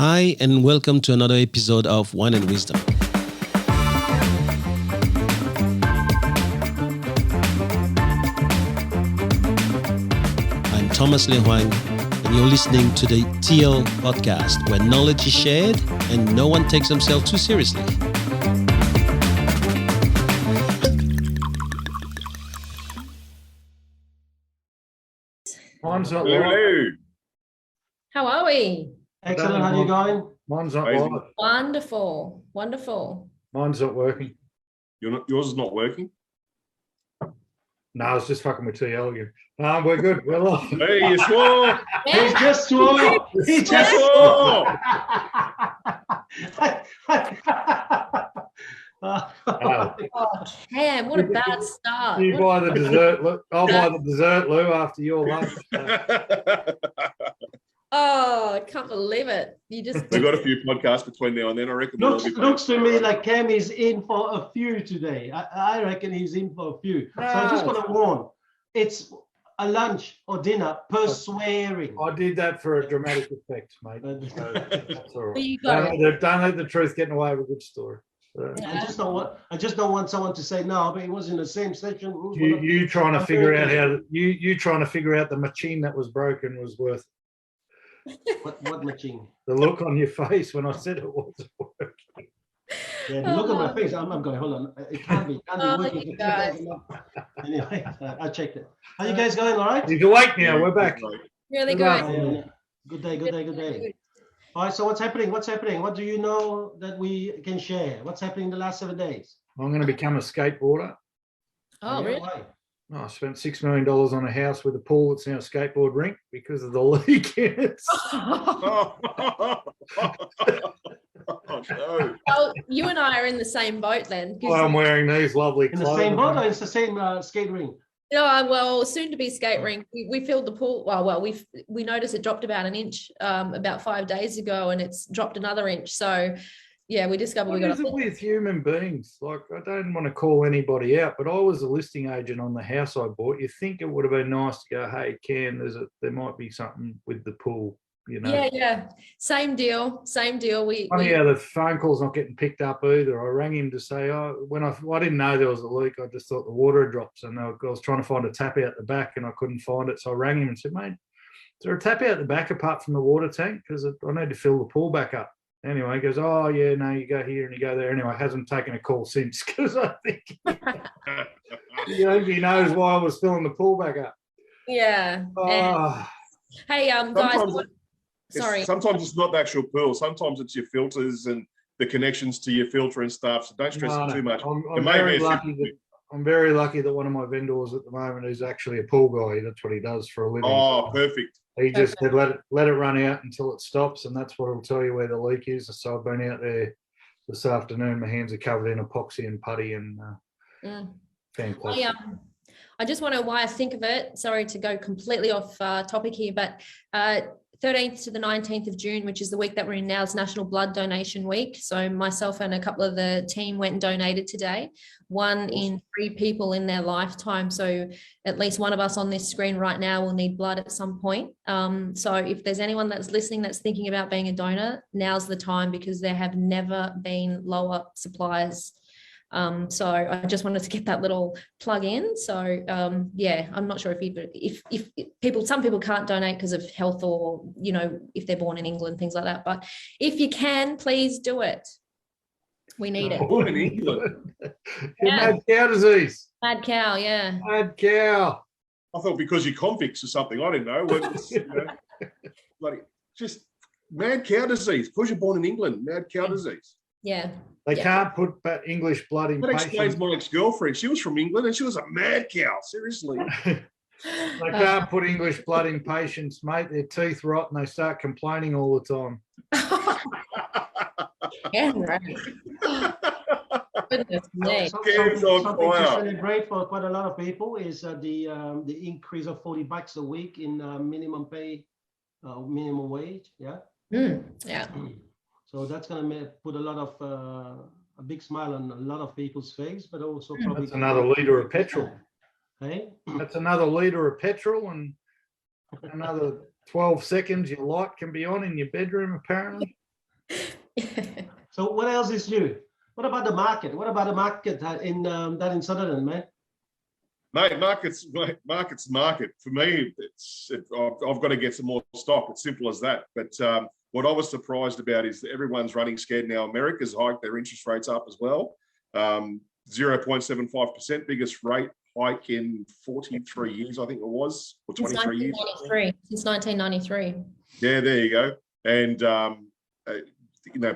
Hi, and welcome to another episode of Wine and Wisdom. I'm Thomas Le Hoang, and you're listening to the TL podcast, where knowledge is shared and no one takes themselves too seriously. Mine's not live. How are we? Excellent. How are you going? Mine's not live. Wonderful. Wonderful. Mine's not working. Yours is not working? No, I was just fucking with TL again. No, we're good. We're live. Hey, you swore! He just swore. He just swore! Oh, Cam, what a bad start. You buy the dessert, Lou. I'll buy the dessert, Lou, after your lunch. Oh, I can't believe it. You just We've got a few podcasts between now and then. I reckon. Looks to me like Cam is in for a few today. I reckon he's in for a few. So I just want to warn, it's a lunch or dinner per swearing. I did that for a dramatic effect, mate. So that's all right. You Don't let the truth get in the way of a good story. So. I just don't want someone to say no, but it was in the same session. You trying to figure out you trying to figure out the machine that was broken was worth it. What machine? The look on your face when I said it wasn't working. Yeah, the look on my face. I'm going. Hold on. It can't be working. Anyway, I checked it. How you guys going? All right? He's awake now. We're back. really Yeah. Good day. All right. So what's happening? What do you know that we can share? What's happening in the last 7 days? I'm going to become a skateboarder. Oh, really? Why? I spent $6 million on a house with a pool that's now a skateboard rink because of the leak in it. Oh, no. Well, you and I are in the same boat then. Well, I'm wearing these lovely In clothes. the same boat, or it's the same skate ring? Well, soon to be skate rink. We filled the pool. Well, we noticed it dropped about an inch about 5 days ago, and it's dropped another inch. So, yeah, we discovered What we got is it with human beings? Like, I don't want to call anybody out, but I was a listing agent on the house I bought. You think it would have been nice to go, hey, Cam, there might be something with the pool, you know? Yeah. Same deal. Funny how the phone call's not getting picked up either. I rang him to say, I didn't know there was a leak. I just thought the water had dropped. And I was trying to find a tap out the back and I couldn't find it. So I rang him and said, mate, is there a tap out the back apart from the water tank? Because I need to fill the pool back up. Anyway, he goes, oh, yeah, no, you go here and you go there. Anyway, hasn't taken a call since because I think he knows why I was filling the pool back up. Yeah. Oh. Hey, guys. Sorry. Sometimes it's not the actual pool. Sometimes it's your filters and the connections to your filter and stuff. So don't stress it too much. I'm very lucky that one of my vendors at the moment is actually a pool guy. That's what he does for a living. Oh, perfect. He just said, let it run out until it stops, and that's what will tell you where the leak is. So I've been out there this afternoon. My hands are covered in epoxy and putty and fantastic. I just want to, why I think of it, sorry to go completely off topic here, but 13th to the 19th of June, which is the week that we're in now, is National Blood Donation Week. So myself and a couple of the team went and donated today. 1 in 3 people in their lifetime. So at least one of us on this screen right now will need blood at some point. So if there's anyone that's listening that's thinking about being a donor, now's the time because there have never been lower supplies. So I just wanted to get that little plug in. So I'm not sure if some people can't donate because of health or, if they're born in England, things like that. But if you can, please do it. We need it. Born in England. Mad cow disease. Mad cow, yeah. Mad cow. I thought because you're convicts or something. I didn't know. Bloody, just mad cow disease. Because you're born in England, mad cow disease. Yeah. They can't put English blood in That patients. explains my ex-girlfriend. She was from England and she was a mad cow. Seriously. They can't put English blood in patients, mate. Their teeth rot and they start complaining all the time. Yeah, right. Goodness me. Something to celebrate for quite a lot of people is the increase of $40 a week in minimum pay, minimum wage. Yeah. Yeah. So that's going to put a lot of a big smile on a lot of people's face, but also probably that's another litre of petrol. Hey, that's another litre of petrol and another 12 seconds your light can be on in your bedroom apparently. So what else is new? What about the market? What about the market in Sutherland, man? Mate, market's market. For me, I've got to get some more stock. It's simple as that. But what I was surprised about is that everyone's running scared now. America's hiked their interest rates up as well. 0.75%, biggest rate hike in 43 years, I think it was, or 23 years. Since 1993. Yeah, there you go. And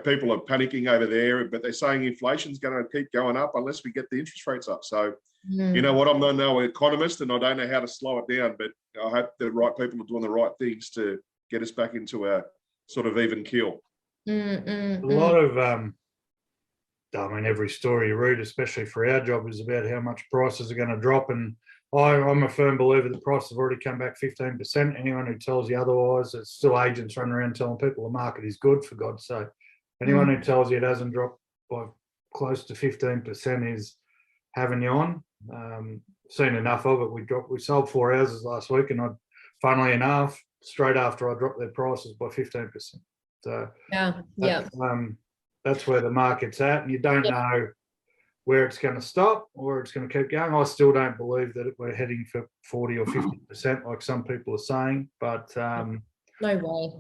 people are panicking over there, but they're saying inflation's going to keep going up unless we get the interest rates up. So, you know what? I'm not no economist, and I don't know how to slow it down. But I hope the right people are doing the right things to get us back into a sort of even keel. A lot of, every story you read, especially for our job, is about how much prices are going to drop. And I'm a firm believer that prices have already come back 15%. Anyone who tells you otherwise, it's still agents running around telling people the market is good, for God's sake. Anyone who tells you it hasn't dropped by close to 15% is having you on. Seen enough of it. We sold 4 houses last week, and funnily enough, straight after I dropped their prices by 15%. So that's where the market's at, and you don't know where it's going to stop or it's going to keep going. I still don't believe that we're heading for 40 or 50% like some people are saying, but no way.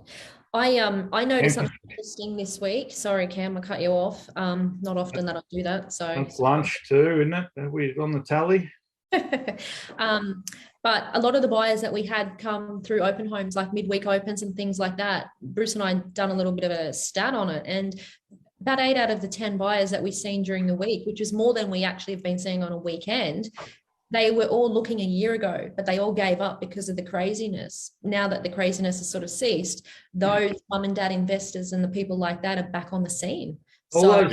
I noticed something interesting this week. Sorry, Cam, I cut you off. Not often that I do that. So it's lunch too, isn't it? Are we on the tally? But a lot of the buyers that we had come through open homes, like midweek opens and things like that, Bruce and I done a little bit of a stat on it, and about 8 out of the 10 buyers that we've seen during the week, which is more than we actually have been seeing on a weekend, they were all looking a year ago, but they all gave up because of the craziness. Now that the craziness has sort of ceased, those mum and dad investors and the people like that are back on the scene. All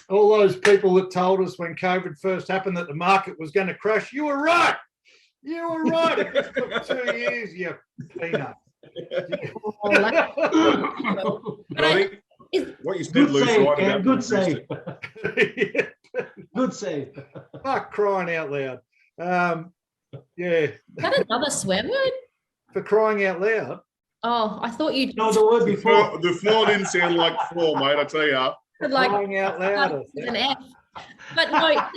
those people that told us when COVID first happened that the market was going to crash, you were right. You were right. It just took 2 years, you peanut. What you said, Louise, right about good save. Good save. Fuck, crying out loud. Yeah. Is that another swear word? For crying out loud. Oh, I thought you'd. No, the word before. The floor didn't sound like floor, mate, I tell you. Like, crying out loud. An F. But no,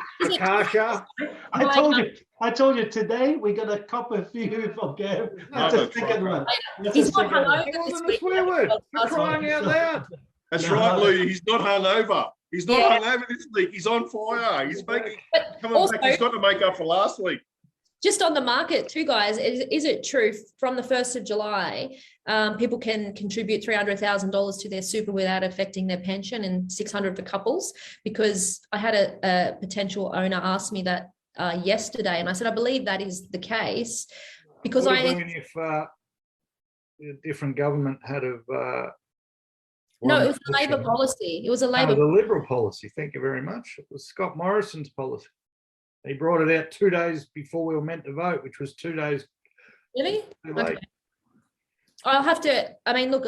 I told you today we're gonna cop a few from Gab. That's a second one. He's not hungover. It wasn't a swear word. For crying out loud. That's right, Lou. He's not hungover. He's not hungover this week. He's on fire. He's coming back. He's got to make up for last week. Just on the market too, guys, is it true from the 1st of July, people can contribute $300,000 to their super without affecting their pension, and $600 for couples? Because I had a potential owner ask me that yesterday, and I said, I believe that is the case. Because if a different government had no, it was a Labor policy. It was a Labor. The Liberal policy. Thank you very much. It was Scott Morrison's policy. He brought it out 2 days before we were meant to vote, which was 2 days. Really? Too late. Okay. I'll have to. I mean, look.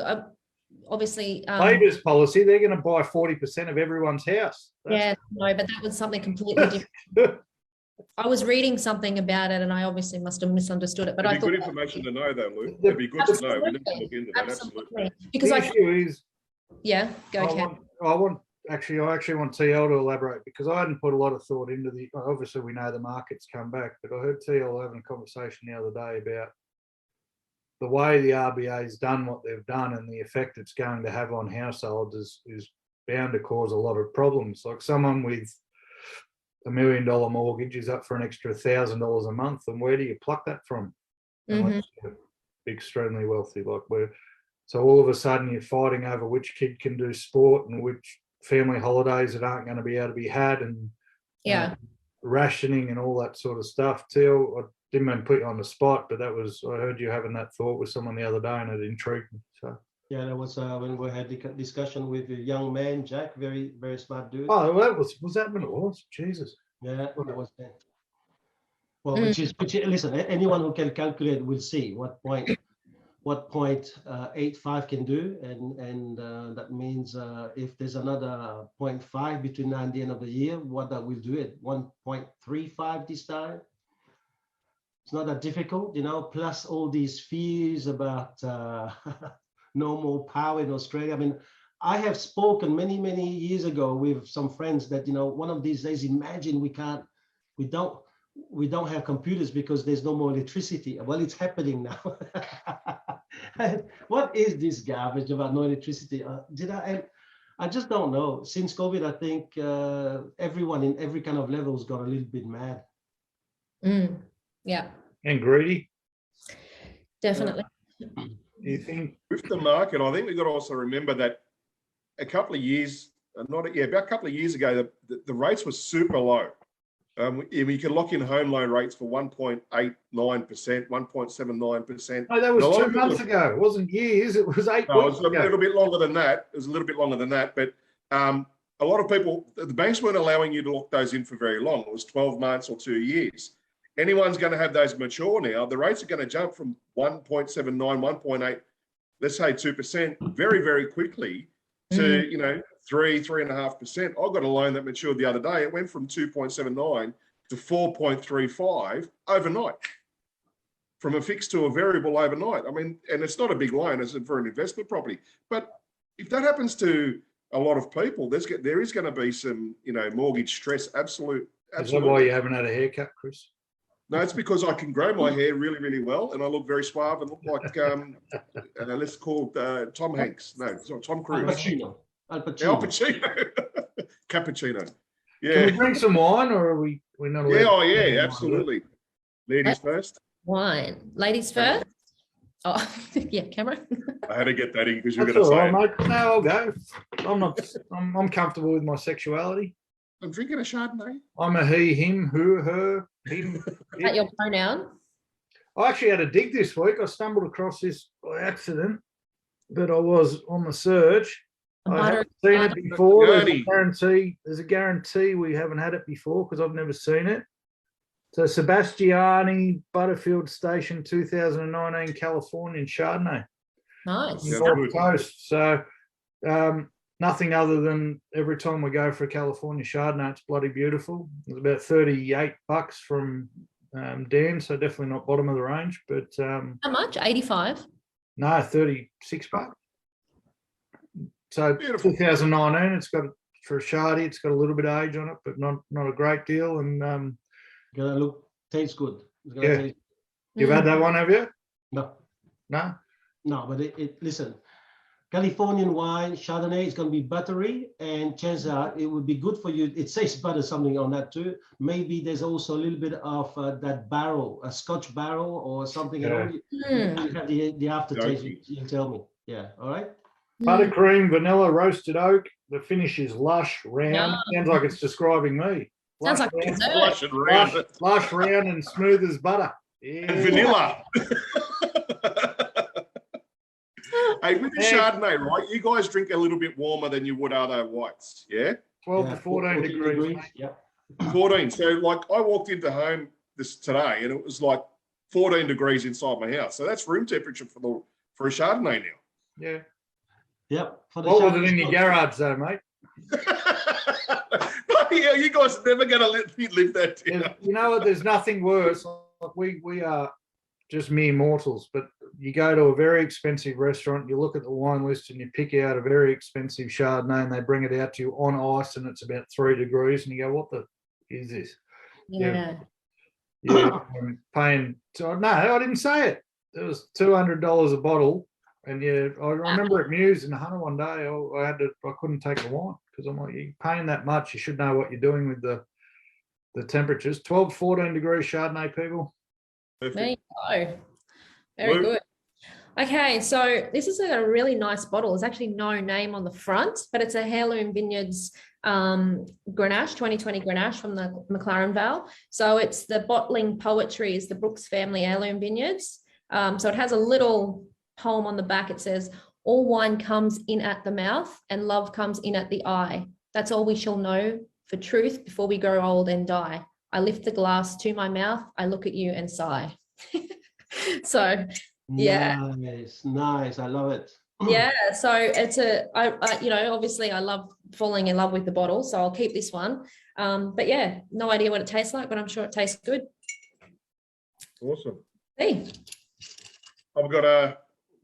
Obviously, Labor's policy. They're going to buy 40% of everyone's house. No, but that was something completely different. I was reading something about it, and I obviously must have misunderstood it. But It'd I be thought good information to know, though, Lou. It'd be good to know. We need to look into that. Absolutely. Because the issue is, go Cam. I actually want TL to elaborate, because I hadn't put a lot of thought into obviously we know the market's come back, but I heard TL having a conversation the other day about the way the RBA's done what they've done and the effect it's going to have on households is bound to cause a lot of problems. Like someone with $1 million mortgage is up for an extra $1,000 a month, and where do you pluck that from? Unless you're extremely wealthy, so all of a sudden you're fighting over which kid can do sport and which family holidays that aren't going to be able to be had, and rationing and all that sort of stuff. Till I didn't mean to put you on the spot, but I heard you having that thought with someone the other day, and it intrigued me. So yeah, that was when we had the discussion with a young man, Jack, very very smart dude. Oh, well, was that when it was? Jesus. Yeah, that was that. Well, which listen, anyone who can calculate will see what 0.85 can do, and that means if there's another 0.5 between now and the end of the year, what that will do at 1.35 this time. It's not that difficult, plus all these fears about no more power in Australia. I mean, I have spoken many, many years ago with some friends that, one of these days, imagine we don't have computers because there's no more electricity. Well, it's happening now. What is this garbage about no electricity? I just don't know. Since COVID, I think everyone in every kind of levels got a little bit mad. Yeah, And greedy. definitely. You think? With the market, I think we've got to also remember that a couple of years, about a couple of years ago, the rates were super low. You could lock in home loan rates for 1.89%, 1.79%. No, that was 2 months ago. It wasn't years. It was 8 No, it weeks was a ago. little bit longer than that. It was a little bit longer than that. But a lot of people, the banks weren't allowing you to lock those in for very long. It was 12 months or 2 years. Anyone's going to have those mature now. The rates are going to jump from 1.79, 1.8, let's say 2%, very, very quickly to, 3.5%. I got a loan that matured the other day. It went from 2.79 to 4.35 overnight, from a fixed to a variable overnight. I mean, and it's not a big loan as for an investment property. But if that happens to a lot of people, there is going to be some, mortgage stress. Absolutely. Is that why you haven't had a haircut, Chris? No, it's because I can grow my hair really, really well, and I look very suave and look like let's call Tom Hanks. No, it's not Tom Cruise. Al Pacino. Al Pacino. Cappuccino. Yeah. Can we drink some wine, or are we're not allowed? Yeah, absolutely. Ladies first. Wine. Ladies first. Oh, yeah, Cameron. I had to get that in because you're That's going to all say right, it. mate. No, I'll go. I'm comfortable with my sexuality. I'm drinking a Chardonnay. I'm a he, him, who, her, him. Is that your pronoun? I actually had a dig this week. I stumbled across this by accident, but I was on the search. I haven't seen it before. There's a guarantee we haven't had it before because I've never seen it. So Sebastiani, Butterfield Station 2019 Californian Chardonnay. Nice. North Coast. So nothing other than every time we go for a California Chardonnay, it's bloody beautiful. It's about $38 from Dan, so definitely not bottom of the range. But how much? 85? No, $36. So beautiful. 2019, it's got for a Shardy, it's got a little bit of age on it, but not a great deal. And gonna tastes good. Yeah. You've had that one, have you? No. No? No, but listen, Californian wine, Chardonnay is going to be buttery, and chances are it would be good for you. It says butter something on that too. Maybe there's also a little bit of that barrel, a Scotch barrel or something. Yeah. You have the aftertaste. You can tell me. Yeah. All right. Buttercream, vanilla, roasted oak. The finish is lush, round. Sounds like it's describing me. Sounds like Lush and round. Lush, round, and smooth as butter. Yeah. And vanilla. Hey, with the Chardonnay, right? You guys drink a little bit warmer than you would other whites, yeah? 12 to 14 degrees. Yeah. 14. So, like, I walked into home today, and it was like 14 degrees inside my house. So that's room temperature for a Chardonnay now. Yeah. Yep. What was it in your garage, though, mate? Yeah, you guys are never going to let me live that down. You know what? There's nothing worse. Like we are just mere mortals, but you go to a very expensive restaurant, you look at the wine list and you pick out a very expensive Chardonnay and they bring it out to you on ice and it's about 3 degrees and you go, what the is this? Yeah. I'm paying. So, no, I didn't say it. It was $200 a bottle. And yeah, I remember at Muse in the Hunter one day, I couldn't take the wine because I'm like, you're paying that much, you should know what you're doing with the temperatures. 12, 14 degrees Chardonnay, people. There you go. Very good. Okay, so this is a really nice bottle. There's actually no name on the front, but it's a Heirloom Vineyards Grenache, 2020 Grenache from the McLaren Vale. So it's the bottling poetry is the Brooks family Heirloom Vineyards. So it has a little poem on the back. It says, all wine comes in at the mouth and love comes in at the eye. That's all we shall know for truth before we grow old and die. I lift the glass to my mouth. I look at you and sigh. So, yeah. Nice. I love it. Yeah. So it's obviously I love falling in love with the bottle. So I'll keep this one. But yeah, no idea what it tastes like, but I'm sure it tastes good. Awesome. Hey. I've got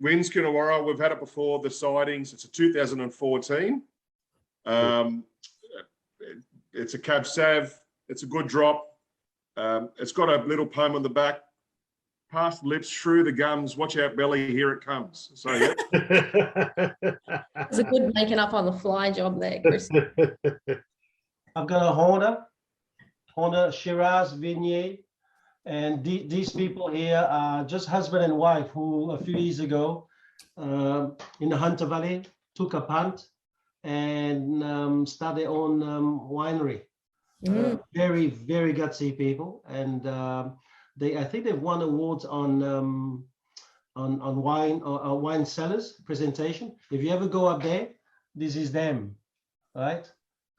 Wynns Coonawarra, we've had it before, the sidings. It's a 2014. It's a Cab Sav. It's a good drop. It's got a little poem on the back. Past the lips, through the gums, watch out belly, here it comes. So yeah. It's a good making up on the fly job there, Chris. I've got a Honda Shiraz Vineyard, and these people here are just husband and wife who a few years ago in the Hunter Valley took a punt and started their own winery. Very, very gutsy people, and I think they've won awards on wine or wine cellars presentation. If you ever go up there, this is them, right?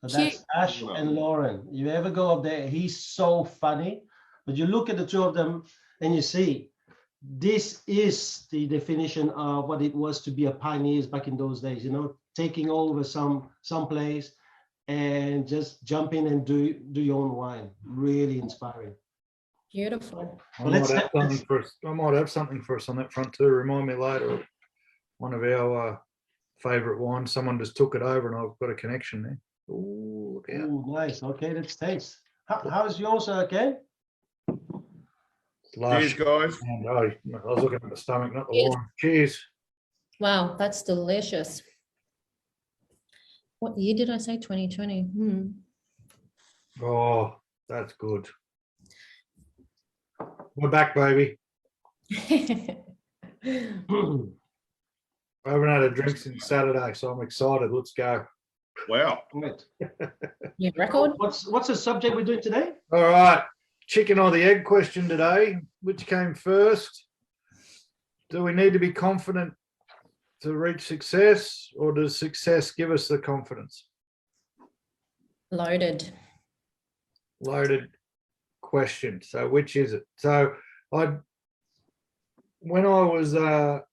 So that's Ash and Lauren. You ever go up there, he's so funny. But you look at the two of them and you see, this is the definition of what it was to be a pioneer back in those days, you know, taking over some place and just jump in and do your own wine. Really inspiring. Beautiful. I might have something for us on that front too. Remind me later of one of our favourite wines. Someone just took it over and I've got a connection there. Oh, look out. Ooh, nice. Okay, let's taste. How's yours, Ken? Cheers, guys. And, I was looking at the stomach, not the wine. Cheers. Wow, that's delicious. What year did I say? 2020. Oh, that's good. We're back, baby. I haven't had a drink since Saturday, so I'm excited. Let's go. Wow. New record. What's the subject we're doing today? All right. Chicken or the egg question today. Which came first? Do we need to be confident to reach success, or does success give us the confidence? Loaded question. So which is it? So when I was a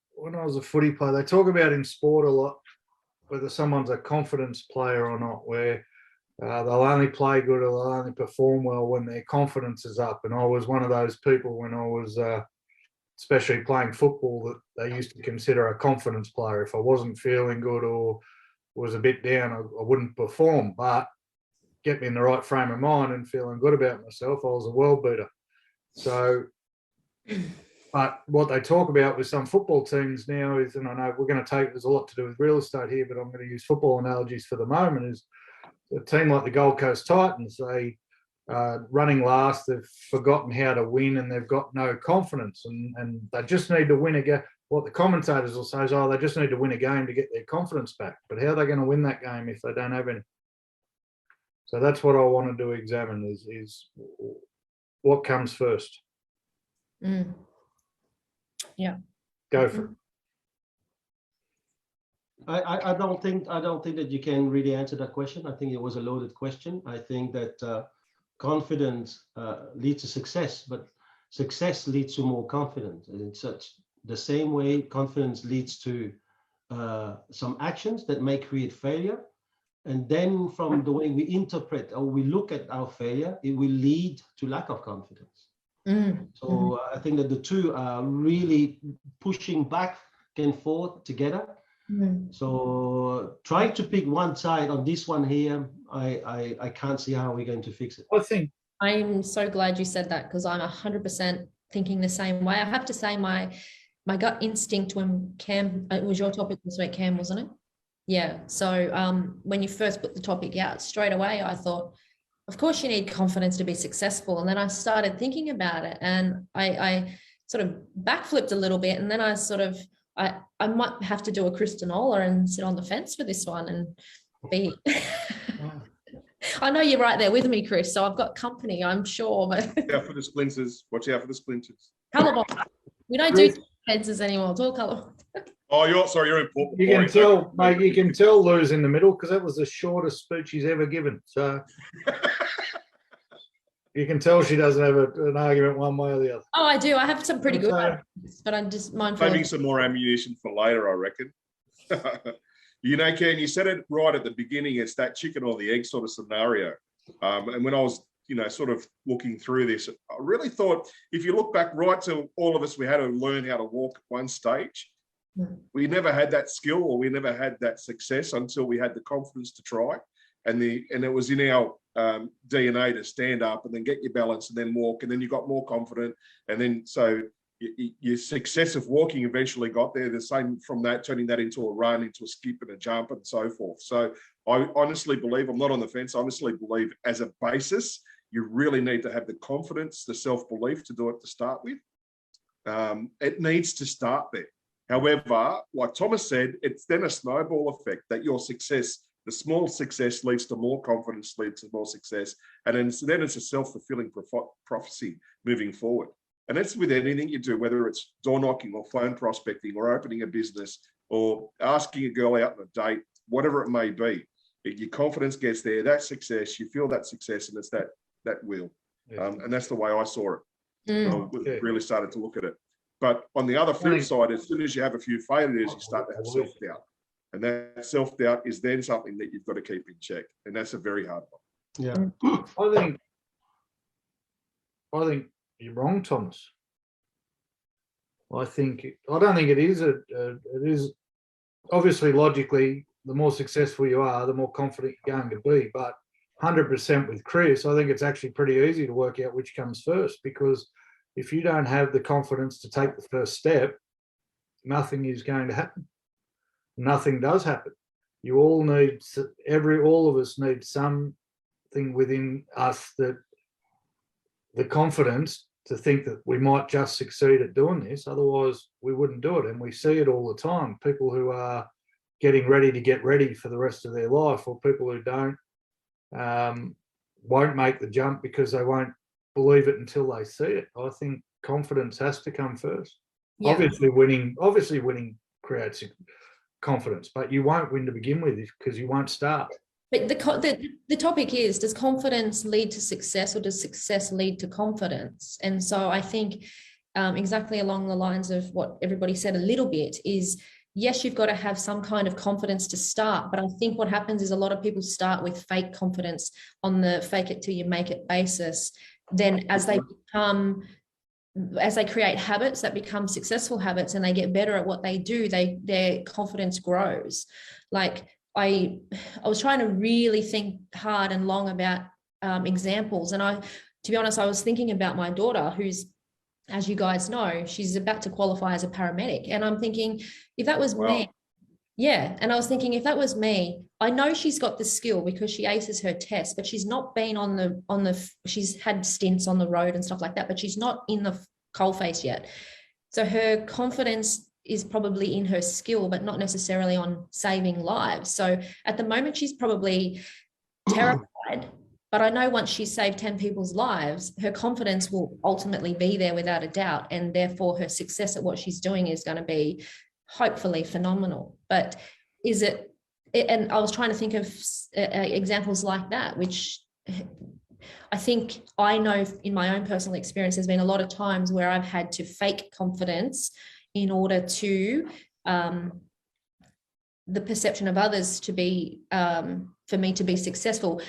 footy player, they talk about in sport a lot whether someone's a confidence player or not, where they'll only play good or they'll only perform well when their confidence is up. And I was one of those people when I was especially playing football that they used to consider a confidence player. If I wasn't feeling good or was a bit down, I wouldn't perform. But get me in the right frame of mind and feeling good about myself, I was a world beater. So, but what they talk about with some football teams now is, and I know there's a lot to do with real estate here, but I'm going to use football analogies for the moment, is a team like the Gold Coast Titans, they running last, they've forgotten how to win and they've got no confidence, and they just need to win a game. What the commentators will say is, they just need to win a game to get their confidence back. But how are they going to win that game if they don't have any? So that's what I wanted to examine is what comes first. Yeah. Go for it. I don't think that you can really answer that question. I think it was a loaded question. I think that confidence leads to success, but success leads to more confidence. And it's the same way confidence leads to some actions that may create failure. And then from the way we interpret or we look at our failure, it will lead to lack of confidence. So I think that the two are really pushing back and forth together. So trying to pick one side on this one here, I can't see how we're going to fix it. I think I'm so glad you said that, because I'm 100% thinking the same way. I have to say my gut instinct when Cam, it was your topic this week, Cam, wasn't it? Yeah. So when you first put the topic out, straight away I thought, of course you need confidence to be successful. And then I started thinking about it, and I sort of backflipped a little bit, and then I sort of I might have to do a Kristanola and sit on the fence for this one and be. I know you're right there with me, Chris. So I've got company, I'm sure. But Watch out for the splinters. Watch out for the splinters. Colorbond. We don't do fences anymore. It's all colorbond. Oh, you're in Port. You can tell, mate. You can tell Lou's in the middle because that was the shortest speech he's ever given. So. You can tell she doesn't have an argument one way or the other. Oh, I do. I have some pretty good arguments, but I'm just mindful. Saving some more ammunition for later, I reckon. You know, Ken, you said it right at the beginning. It's that chicken or the egg sort of scenario. And when I was, sort of looking through this, I really thought if you look back right to all of us, we had to learn how to walk at one stage. We never had that skill, or we never had that success until we had the confidence to try. And it was in our DNA to stand up and then get your balance and then walk, and then you got more confident. And then so your success of walking eventually got there. The same from that, turning that into a run, into a skip and a jump and so forth. So I honestly believe, I'm not on the fence, I honestly believe as a basis, you really need to have the confidence, the self-belief to do it to start with. It needs to start there. However, like Thomas said, it's then a snowball effect that your success, the small success leads to more confidence, leads to more success. And then it's a self-fulfilling prophecy moving forward. And that's with anything you do, whether it's door knocking or phone prospecting or opening a business or asking a girl out on a date, whatever it may be. Your confidence gets there, that success, you feel that success, and it's that will. And that's the way I saw it. I really started to look at it. But on the other flip side, as soon as you have a few failures, you start to have self-doubt. And that self-doubt is then something that you've got to keep in check. And that's a very hard one. Yeah. I think you're wrong, Thomas. I don't think it is. It is obviously logically, the more successful you are, the more confident you're going to be. But 100% with Chris, I think it's actually pretty easy to work out which comes first, because if you don't have the confidence to take the first step, nothing is going to happen. Nothing does happen. You all need, all of us need something within us, that the confidence to think that we might just succeed at doing this. Otherwise, we wouldn't do it. And we see it all the time. People who are getting ready to get ready for the rest of their life, or people who don't, won't make the jump because they won't believe it until they see it. I think confidence has to come first. Yeah. Obviously winning creates confidence, but you won't win to begin with because you won't start. But the topic is, does confidence lead to success, or does success lead to confidence? And so I think exactly along the lines of what everybody said a little bit is, yes, you've got to have some kind of confidence to start. But I think what happens is a lot of people start with fake confidence on the fake it till you make it basis. Then as they create habits that become successful habits and they get better at what they do, their confidence grows. Like I was trying to really think hard and long about examples. And to be honest, I was thinking about my daughter, who's, as you guys know, she's about to qualify as a paramedic. And I'm thinking, if that was me, yeah. And I was thinking, if that was me, I know she's got the skill because she aces her test, but she's not been on the, she's had stints on the road and stuff like that, but she's not in the coalface yet. So her confidence is probably in her skill, but not necessarily on saving lives. So at the moment, she's probably terrified. But I know once she's saved 10 people's lives, her confidence will ultimately be there without a doubt. And therefore her success at what she's doing is going to be hopefully phenomenal. But is it, and I was trying to think of examples like that, which I think I know in my own personal experience, there's been a lot of times where I've had to fake confidence in order to the perception of others to be, for me to be successful,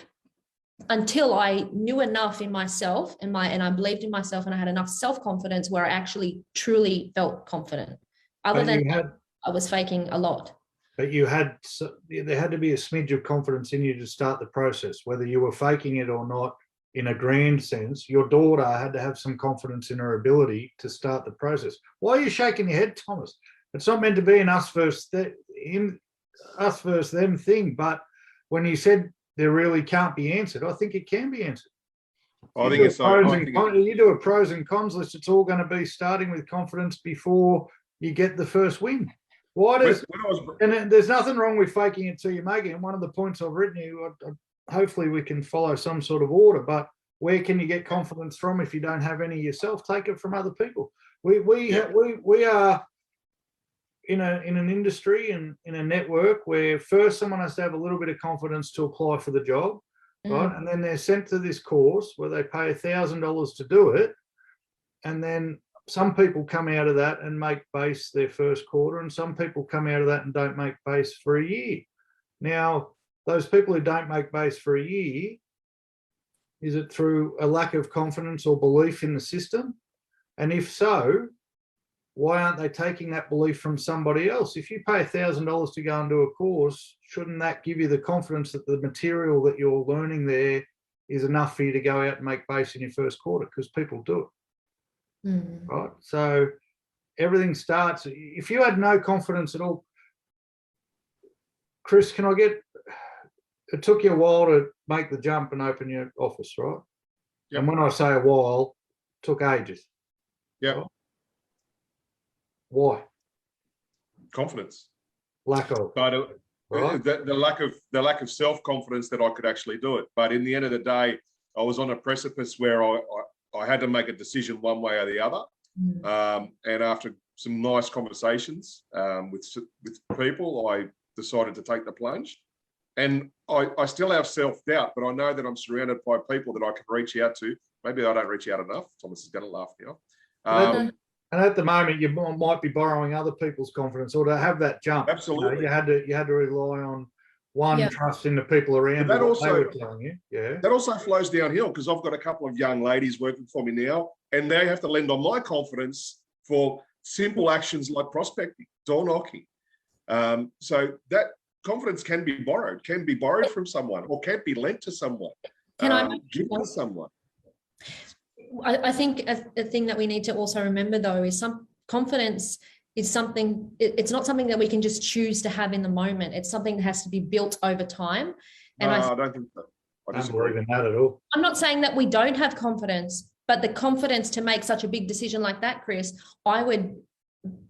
until I knew enough in myself and I believed in myself and I had enough self-confidence where I actually truly felt confident. Other than that, I was faking a lot. But there had to be a smidge of confidence in you to start the process, whether you were faking it or not. In a grand sense, your daughter had to have some confidence in her ability to start the process. Why are you shaking your head, Thomas? It's not meant to be an us versus them thing. But when you said there really can't be answered, I think it can be answered. I think it's so. You do a pros and cons list. It's all going to be starting with confidence before you get the first win. And there's nothing wrong with faking it till you make it. And one of the points I've written you, hopefully we can follow some sort of order, but where can you get confidence from if you don't have any yourself? Take it from other people. We are in an industry and in a network where first someone has to have a little bit of confidence to apply for the job, right? And then they're sent to this course where they pay $1,000 to do it. And then some people come out of that and make base their first quarter, and some people come out of that and don't make base for a year. Now, those people who don't make base for a year, is it through a lack of confidence or belief in the system? And if so, why aren't they taking that belief from somebody else? If you pay $1,000 to go and do a course, shouldn't that give you the confidence that the material that you're learning there is enough for you to go out and make base in your first quarter? Because people do it, right? So everything starts, if you had no confidence at all, Chris, it took you a while to make the jump and open your office, right? Yep. And when I say a while, it took ages. Yeah. Right? Why? Confidence. Lack of. But Right. the lack of self-confidence that I could actually do it. But in the end of the day, I was on a precipice where I had to make a decision one way or the other. And after some nice conversations with people, I decided to take the plunge. And I still have self-doubt, but I know that I'm surrounded by people that I can reach out to. Maybe I don't reach out enough. Thomas is going to laugh now. And at the moment, you might be borrowing other people's confidence, or to have that jump. Absolutely. You had to rely on trust in the people around But that you, what also, they were telling you. Yeah. That also flows downhill, because I've got a couple of young ladies working for me now, and they have to lend on my confidence for simple actions like prospecting, door knocking. So that confidence can be borrowed from someone, or can be lent to someone, given to someone. I think a thing that we need to also remember, though, is some confidence is something, it's not something that we can just choose to have in the moment. It's something that has to be built over time. And I don't think so. I don't believe in that at all. I'm not saying that we don't have confidence, but the confidence to make such a big decision like that, Chris, I would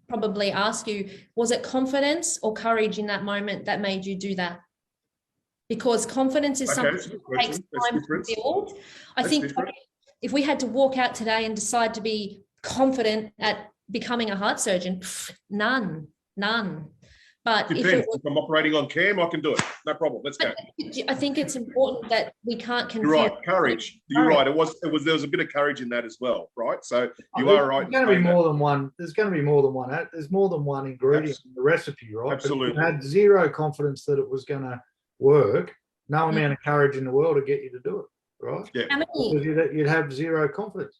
probably ask you, was it confidence or courage in that moment that made you do that? Because confidence is something that takes time to build. I think if we had to walk out today and decide to be confident at becoming a heart surgeon, none. But if I'm operating on cam, I can do it. No problem. Let's go. I think it's important that we can't confuse. You're right. Courage. You're right. There was a bit of courage in that as well, right? So you are right. There's going to be more than one. There's going to be more than one. There's more than one ingredient in the recipe, right? Absolutely. But if you had zero confidence that it was going to work, no amount of courage in the world to get you to do it, right? Yeah. Because you'd have zero confidence.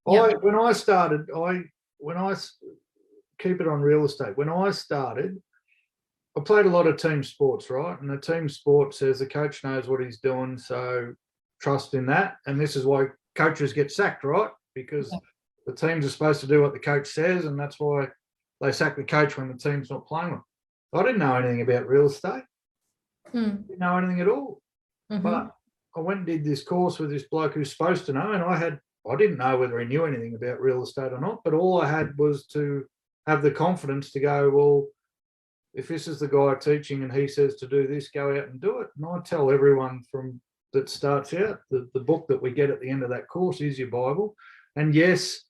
Yeah. When I started, keep it on real estate. When I started, I played a lot of team sports, right? And the team sport says the coach knows what he's doing, so trust in that. And this is why coaches get sacked, right? Because the teams are supposed to do what the coach says, and that's why they sack the coach when the team's not playing well. I didn't know anything about real estate. Didn't know anything at all. But I went and did this course with this bloke who's supposed to know, and I didn't know whether he knew anything about real estate or not, but all I had was to have the confidence to go, well, if this is the guy teaching and he says to do this, go out and do it. And I tell everyone that starts out, the book that we get at the end of that course is your Bible. And yes,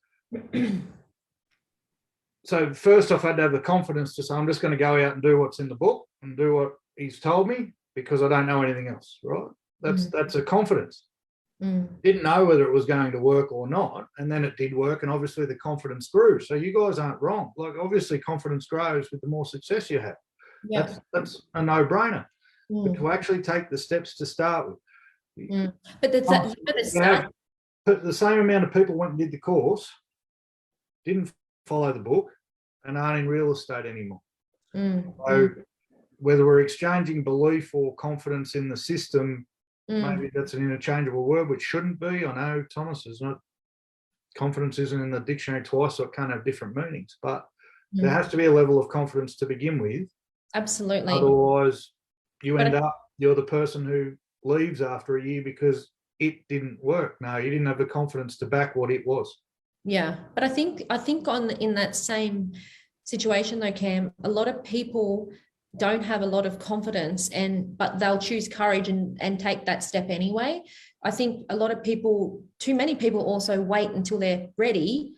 so first off, I had to have the confidence to say, I'm just going to go out and do what's in the book and do what he's told me, because I don't know anything else, right? That's a confidence. Didn't know whether it was going to work or not, and then it did work, and obviously the confidence grew. So you guys aren't wrong. Like, obviously confidence grows with the more success you have. Yeah. That's a no-brainer. But to actually take the steps to start with. But the same amount of people went and did the course, didn't follow the book, and aren't in real estate anymore. So whether we're exchanging belief or confidence in the system, maybe that's an interchangeable word, which shouldn't be. I know, Thomas, is not, confidence isn't in the dictionary twice, so it can't have different meanings. But there has to be a level of confidence to begin with. Absolutely. Otherwise, you're the person who leaves after a year because it didn't work. No, you didn't have the confidence to back what it was. Yeah, but I think in that same situation though, Cam, a lot of people don't have a lot of confidence, but they'll choose courage and take that step anyway. I think too many people also wait until they're ready,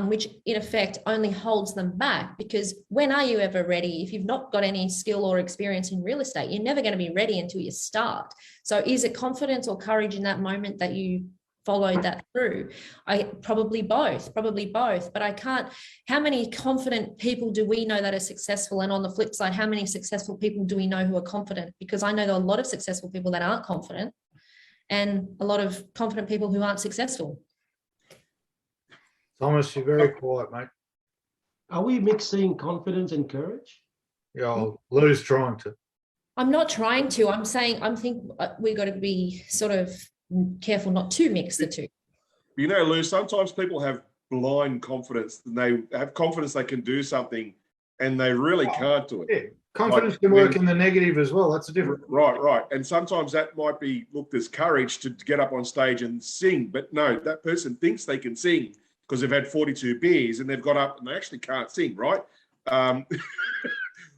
which in effect only holds them back, because when are you ever ready? If you've not got any skill or experience in real estate, you're never going to be ready until you start. So is it confidence or courage in that moment that you followed that through? Probably both, but I can't. How many confident people do we know that are successful? And on the flip side, how many successful people do we know who are confident? Because I know there are a lot of successful people that aren't confident, and a lot of confident people who aren't successful. Thomas, you're very quiet, mate. Are we mixing confidence and courage? Yeah, Lou's trying to. I'm not trying to. I'm saying I think we got to be sort of careful not to mix the two. You know, Lou, sometimes people have blind confidence and they have confidence they can do something and they really can't do it. Yeah, confidence can work in the negative as well. That's a different. Right. And sometimes that might be looked as courage to get up on stage and sing. But no, that person thinks they can sing because they've had 42 beers and they've got up and they actually can't sing, right?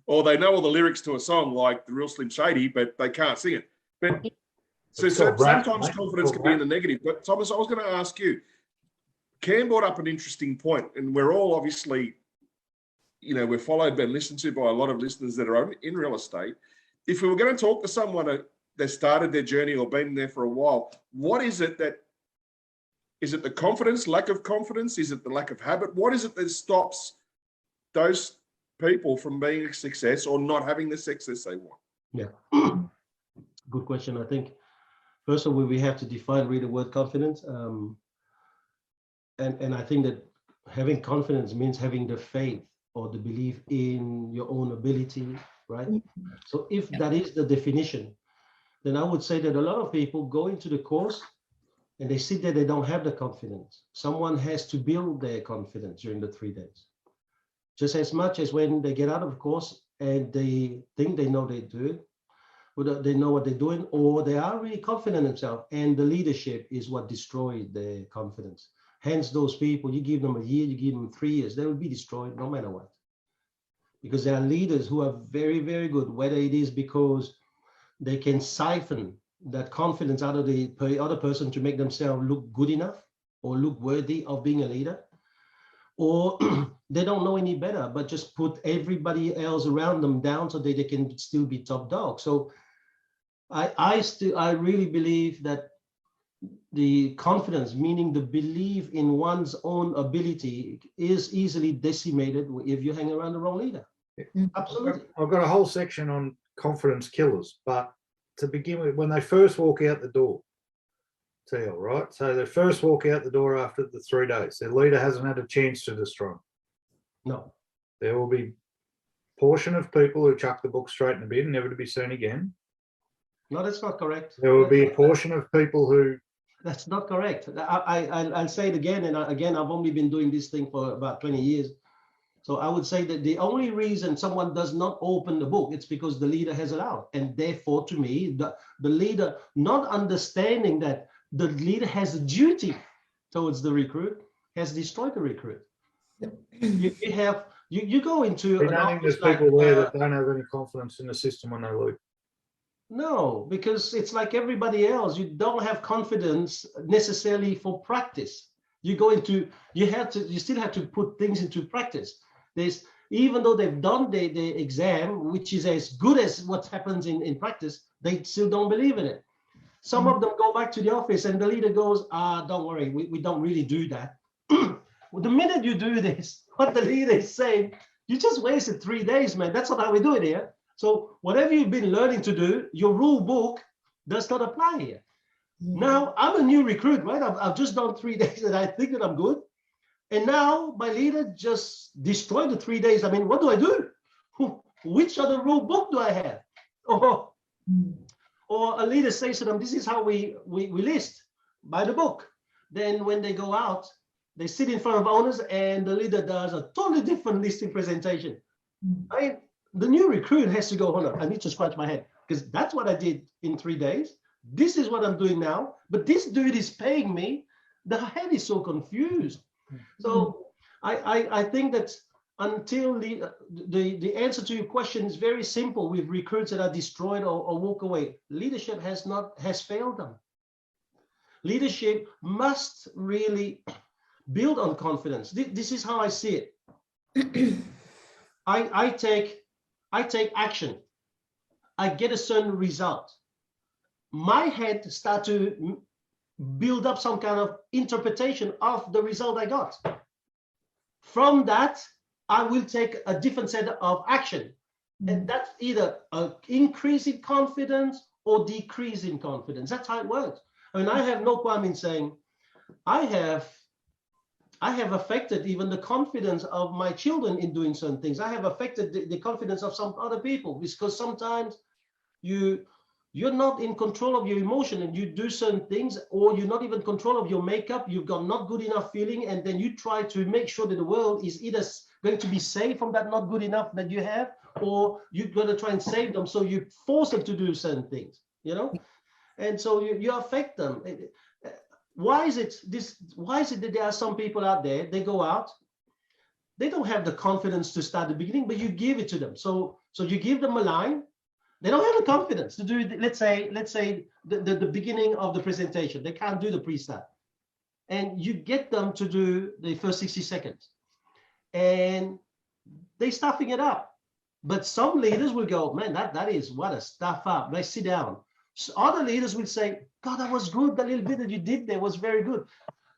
Or they know all the lyrics to a song like The Real Slim Shady, but they can't sing it. But so sometimes confidence can be in the negative. But Thomas, I was going to ask you, Cam brought up an interesting point, and we're all obviously, you know, we're followed and listened to by a lot of listeners that are in real estate. If we were going to talk to someone that started their journey or been there for a while, what is it that, is it the confidence, lack of confidence? Is it the lack of habit? What is it that stops those people from being a success or not having the success they want? Yeah, good question. I think, first of all, we have to define really the word confidence. And I think that having confidence means having the faith or the belief in your own ability, right? So if that is the definition, then I would say that a lot of people go into the course and they sit there, they don't have the confidence. Someone has to build their confidence during the 3 days. Just as much as when they get out of the course and they think they know they do it, or they know what they're doing, or they are really confident in themselves, and the leadership is what destroyed their confidence. Hence, those people, you give them a year, you give them 3 years, they will be destroyed no matter what. Because there are leaders who are very, very good, whether it is because they can siphon that confidence out of the other person to make themselves look good enough or look worthy of being a leader, or they don't know any better, but just put everybody else around them down so that they can still be top dog. So I really believe that the confidence, meaning the belief in one's own ability, is easily decimated if you hang around the wrong leader. Absolutely. I've got a whole section on confidence killers, but to begin with, when they first walk out the door, TL, right? So they first walk out the door after the 3 days. Their leader hasn't had a chance to destroy them. No. There will be a portion of people who chuck the book straight in the bin, never to be seen again. No, that's not correct. There will be a portion of people who... That's not correct. I'll say it again, and again, I've only been doing this thing for about 20 years. So I would say that the only reason someone does not open the book, it's because the leader has allowed. And therefore, to me, the leader not understanding that the leader has a duty towards the recruit has destroyed the recruit. You go into... I don't think there's people there that don't have any confidence in the system when they leave. No, because it's like everybody else. You don't have confidence necessarily for practice. You still have to put things into practice. Even though they've done the exam, which is as good as what happens in practice, they still don't believe in it. Some of them go back to the office and the leader goes, don't worry, we don't really do that. Well, the minute you do this, what the leader is saying, you just wasted 3 days, man. That's not how we do it here. So whatever you've been learning to do, your rule book does not apply here. Now, I'm a new recruit, right? I've just done 3 days and I think that I'm good. And now my leader just destroyed the 3 days. I mean, what do I do? Which other rule book do I have? Or a leader says to them, this is how we list by the book. Then when they go out, they sit in front of owners and the leader does a totally different listing presentation. I mean, the new recruit has to go, hold on, I need to scratch my head because that's what I did in 3 days. This is what I'm doing now, but this dude is paying me. The head is so confused. So I think that until the answer to your question is very simple with recruits that are destroyed or walk away. Leadership has failed them. Leadership must really build on confidence. This is how I see it. I take action. I get a certain result. My head starts to build up some kind of interpretation of the result I got. From that, I will take a different set of action. And that's either an increase in confidence or decrease in confidence. That's how it works. I mean, I have no qualm in saying, I I have affected even the confidence of my children in doing certain things. I have affected the confidence of some other people, because sometimes you're not in control of your emotion and you do certain things, or you're not even in control of your makeup. You've got not good enough feeling, and then you try to make sure that the world is either going to be saved from that not good enough that you have, or you're going to try and save them. So you force them to do certain things, you know, and so you affect them. Why is it that there are some people out there, they go out, they don't have the confidence to start the beginning, but you give it to them. So you give them a line. They don't have the confidence to do it. Let's say the beginning of the presentation. They can't do the pre-start. And you get them to do the first 60 seconds. And they're stuffing it up. But some leaders will go, man, that is what a stuff up. They sit down. So other leaders will say, God, that was good. That little bit that you did there was very good.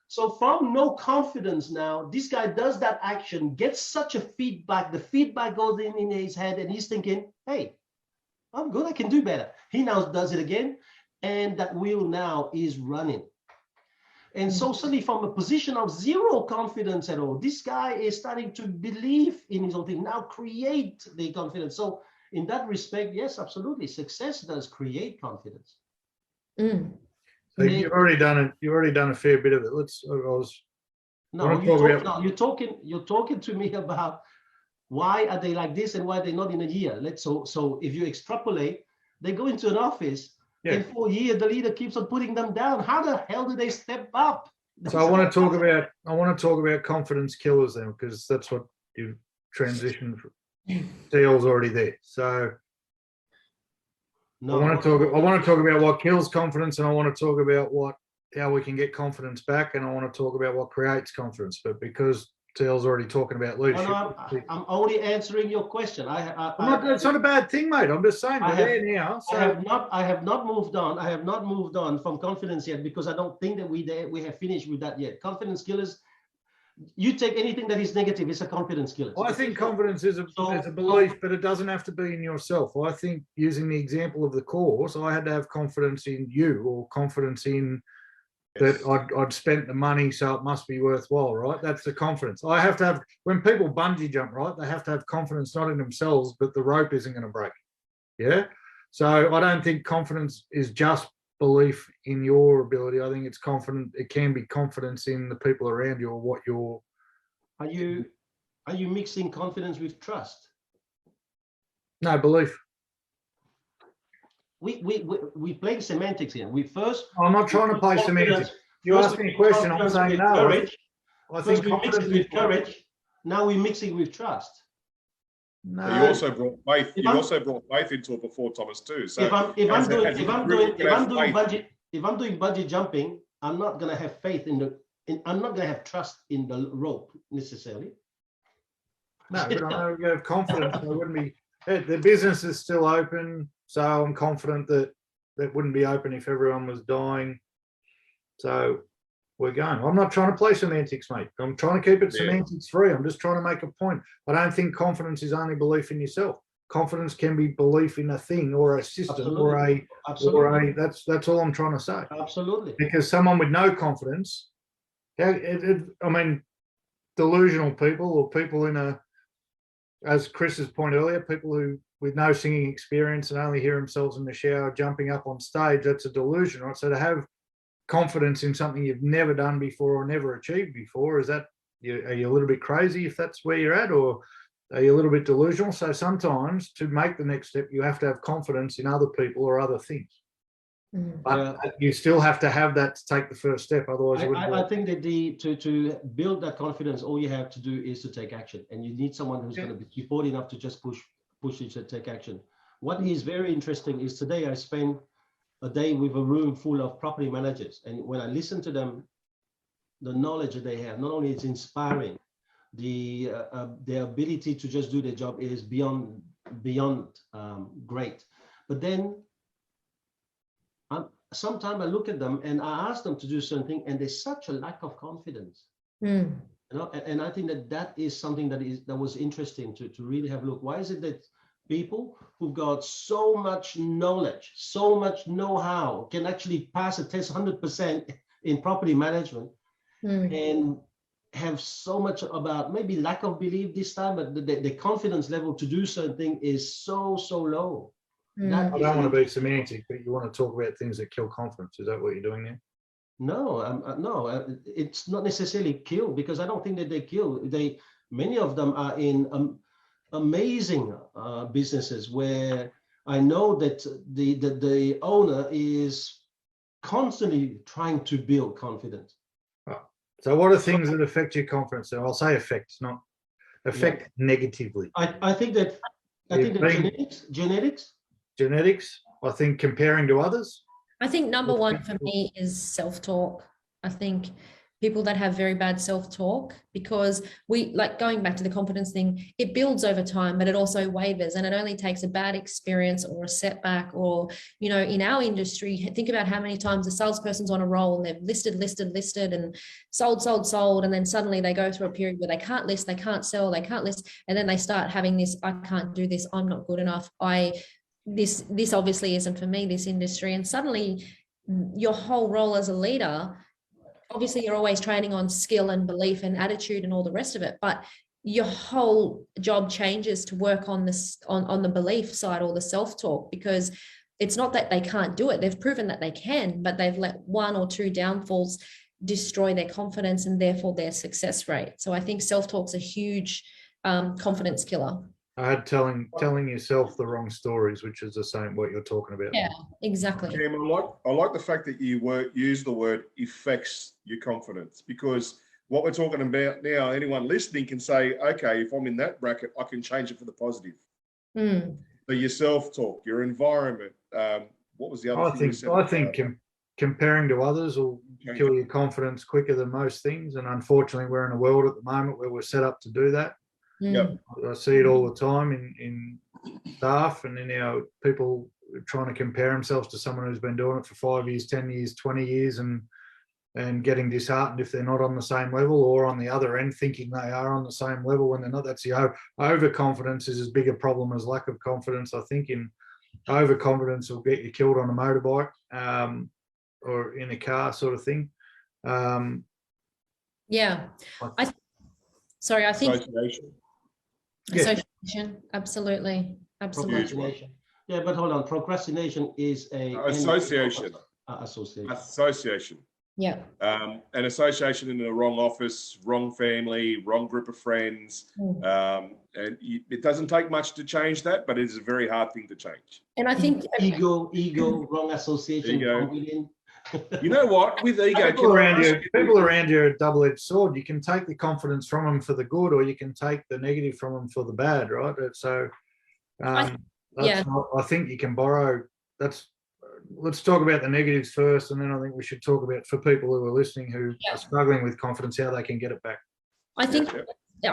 So from no confidence now, this guy does that action, gets such a feedback. The feedback goes in his head, and he's thinking, hey, I'm good, I can do better. He now does it again, and that wheel now is running. And so suddenly, from a position of zero confidence at all, this guy is starting to believe in his own thing, now create the confidence. So in that respect, yes, absolutely. Success does create confidence. Mm. So you've already done a fair bit of it. You're talking to me about why are they like this and why they're not in a year. So if you extrapolate, they go into an office, in 4 years, the leader keeps on putting them down. How the hell do they step up? So I want to talk about confidence killers then, because that's what you've transitioned from. Teal's already there. So I want to talk about what kills confidence, and I want to talk about how we can get confidence back, and I want to talk about what creates confidence. But because Teal's already talking about leadership, I'm only answering your question. It's not a bad thing, mate. I'm just saying we're there now. So I have not moved on. I have not moved on from confidence yet, because I don't think that we have finished with that yet. Confidence killers. You take anything that is negative, it's a confidence killer. I think confidence is a belief, but it doesn't have to be in yourself. I think, using the example of the course, I had to have confidence in you, or confidence in that I'd spent the money, so it must be worthwhile, right? That's the confidence. I have to have, when people bungee jump, right, they have to have confidence not in themselves, but the rope isn't going to break. Yeah. So I don't think confidence is just belief in your ability. I think it can be confidence in the people around you, or what you're. Are you mixing confidence with trust? No, belief. We play semantics here. I'm not trying to play semantics. You asked me a question, I'm saying no. Courage. I think we mix it with courage. Now we're mixing with trust. No. But you also brought faith. You also brought faith into it before, Thomas, too. So if I'm doing bungee jumping, I'm not going to have faith I'm not going to have trust in the rope necessarily. No, but I know you have confidence. It wouldn't be. The business is still open, so I'm confident that wouldn't be open if everyone was dying. So we're going. I'm not trying to play semantics, mate. I'm trying to keep it semantics free. I'm just trying to make a point. I don't think confidence is only belief in yourself. Confidence can be belief in a thing, or a system, or a. That's all I'm trying to say. Absolutely. Because someone with no confidence, delusional people, or people in a, as Chris's point earlier, people who with no singing experience and only hear themselves in the shower jumping up on stage, that's a delusion, right? So to have confidence in something you've never done before or never achieved before, are you a little bit crazy if that's where you're at, or are you a little bit delusional? So sometimes to make the next step, you have to have confidence in other people or other things. But you still have to have that to take the first step. Otherwise, I think that to build that confidence, all you have to do is to take action, and you need someone who's going to be support enough to just push you to take action. What is very interesting is today I spent a day with a room full of property managers, and when I listen to them, the knowledge that they have, not only it's inspiring, their ability to just do their job is beyond great. But then sometimes I look at them and I ask them to do something, and there's such a lack of confidence. You know, and I think that is something that was interesting to really have a look. Why is it that people who've got so much knowledge, so much know-how, can actually pass a test 100% in property management, and have so much about maybe lack of belief this time, but the confidence level to do something is so low. I don't want to be semantic, but you want to talk about things that kill confidence. Is that what you're doing there? No, it's not necessarily kill, because I don't think that they kill. Many of them are in amazing businesses where I know that the owner is constantly trying to build confidence. So what are things that affect your confidence? So I'll say affect, not affect negatively. I think that genetics. I think comparing to others. I think number one for me is self-talk. I think people that have very bad self-talk, because we, like, going back to the confidence thing, it builds over time, but it also wavers, and it only takes a bad experience or a setback, or, you know, in our industry, think about how many times a salesperson's on a roll and they've listed and sold, and then suddenly they go through a period where they can't list, they can't sell, they can't list, and then they start having this, I can't do this, I'm not good enough, this obviously isn't for me, this industry. And suddenly your whole role as a leader, obviously you're always training on skill and belief and attitude and all the rest of it, but your whole job changes to work on this, on the belief side, or the self-talk, because it's not that they can't do it. They've proven that they can, but they've let one or two downfalls destroy their confidence and therefore their success rate. So I think self-talk's a huge confidence killer. I had telling yourself the wrong stories, which is the same what you're talking about. Yeah, exactly. Cam, I like the fact that you use the word affects your confidence, because what we're talking about now, anyone listening can say, okay, if I'm in that bracket, I can change it for the positive. So your self-talk, your environment. What was the other thing? I think comparing to others will kill your confidence quicker than most things. And unfortunately, we're in a world at the moment where we're set up to do that. Yep. I see it all the time in staff and in our people trying to compare themselves to someone who's been doing it for 5 years, 10 years, 20 years, and getting disheartened if they're not on the same level, or on the other end thinking they are on the same level when they're not. That's the overconfidence is as big a problem as lack of confidence. I think in overconfidence will get you killed on a motorbike or in a car, sort of thing. Yeah. I think association, absolutely. Yeah, but hold on, procrastination is a association. Yeah. An association in the wrong office, wrong family, wrong group of friends, and it doesn't take much to change that, but it is a very hard thing to change. And I think ego, wrong association. You know what? With ego, people around you are a double-edged sword. You can take the confidence from them for the good, or you can take the negative from them for the bad, right? So, I think you can borrow. Let's talk about the negatives first, and then I think we should talk about, for people who are listening who are struggling with confidence, how they can get it back. I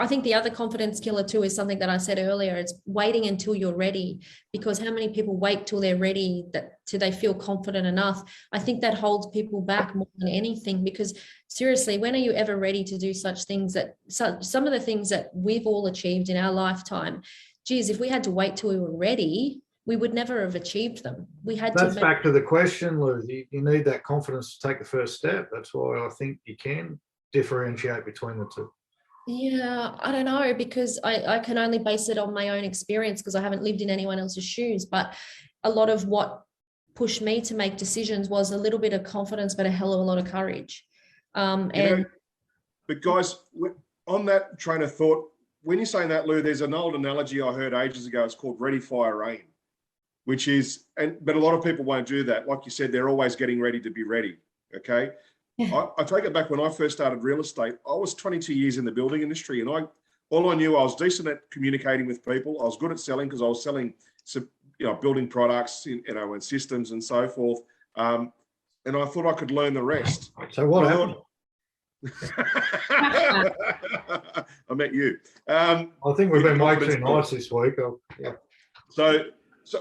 think the other confidence killer too is something that I said earlier. It's waiting until you're ready, because how many people wait till they're ready, till they feel confident enough? I think that holds people back more than anything, because seriously, when are you ever ready to do such things some of the things that we've all achieved in our lifetime? Geez, if we had to wait till we were ready, we would never have achieved them. That's back to the question, Lou. You need that confidence to take the first step. That's why I think you can differentiate between the two. Yeah, I don't know, because I can only base it on my own experience, because I haven't lived in anyone else's shoes. But a lot of what pushed me to make decisions was a little bit of confidence, but a hell of a lot of courage. But guys, on that train of thought, when you're saying that, Lou, there's an old analogy I heard ages ago. It's called ready, fire, rain, which is, but a lot of people won't do that. Like you said, they're always getting ready to be ready. Okay. I take it back. When I first started real estate, I was 22 years in the building industry, and all I knew, I was decent at communicating with people. I was good at selling, because I was selling, building products, and systems and so forth. And I thought I could learn the rest. So what happened? I met you. I think we've been way too nice this week. So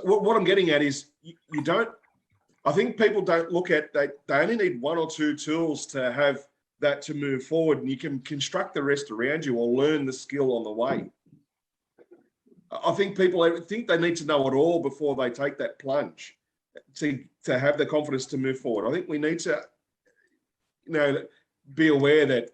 what I'm getting at is you don't. I think people don't look at they only need one or two tools to have that to move forward, and you can construct the rest around you or learn the skill on the way. I think people think they need to know it all before they take that plunge to have the confidence to move forward. I think we need to, be aware that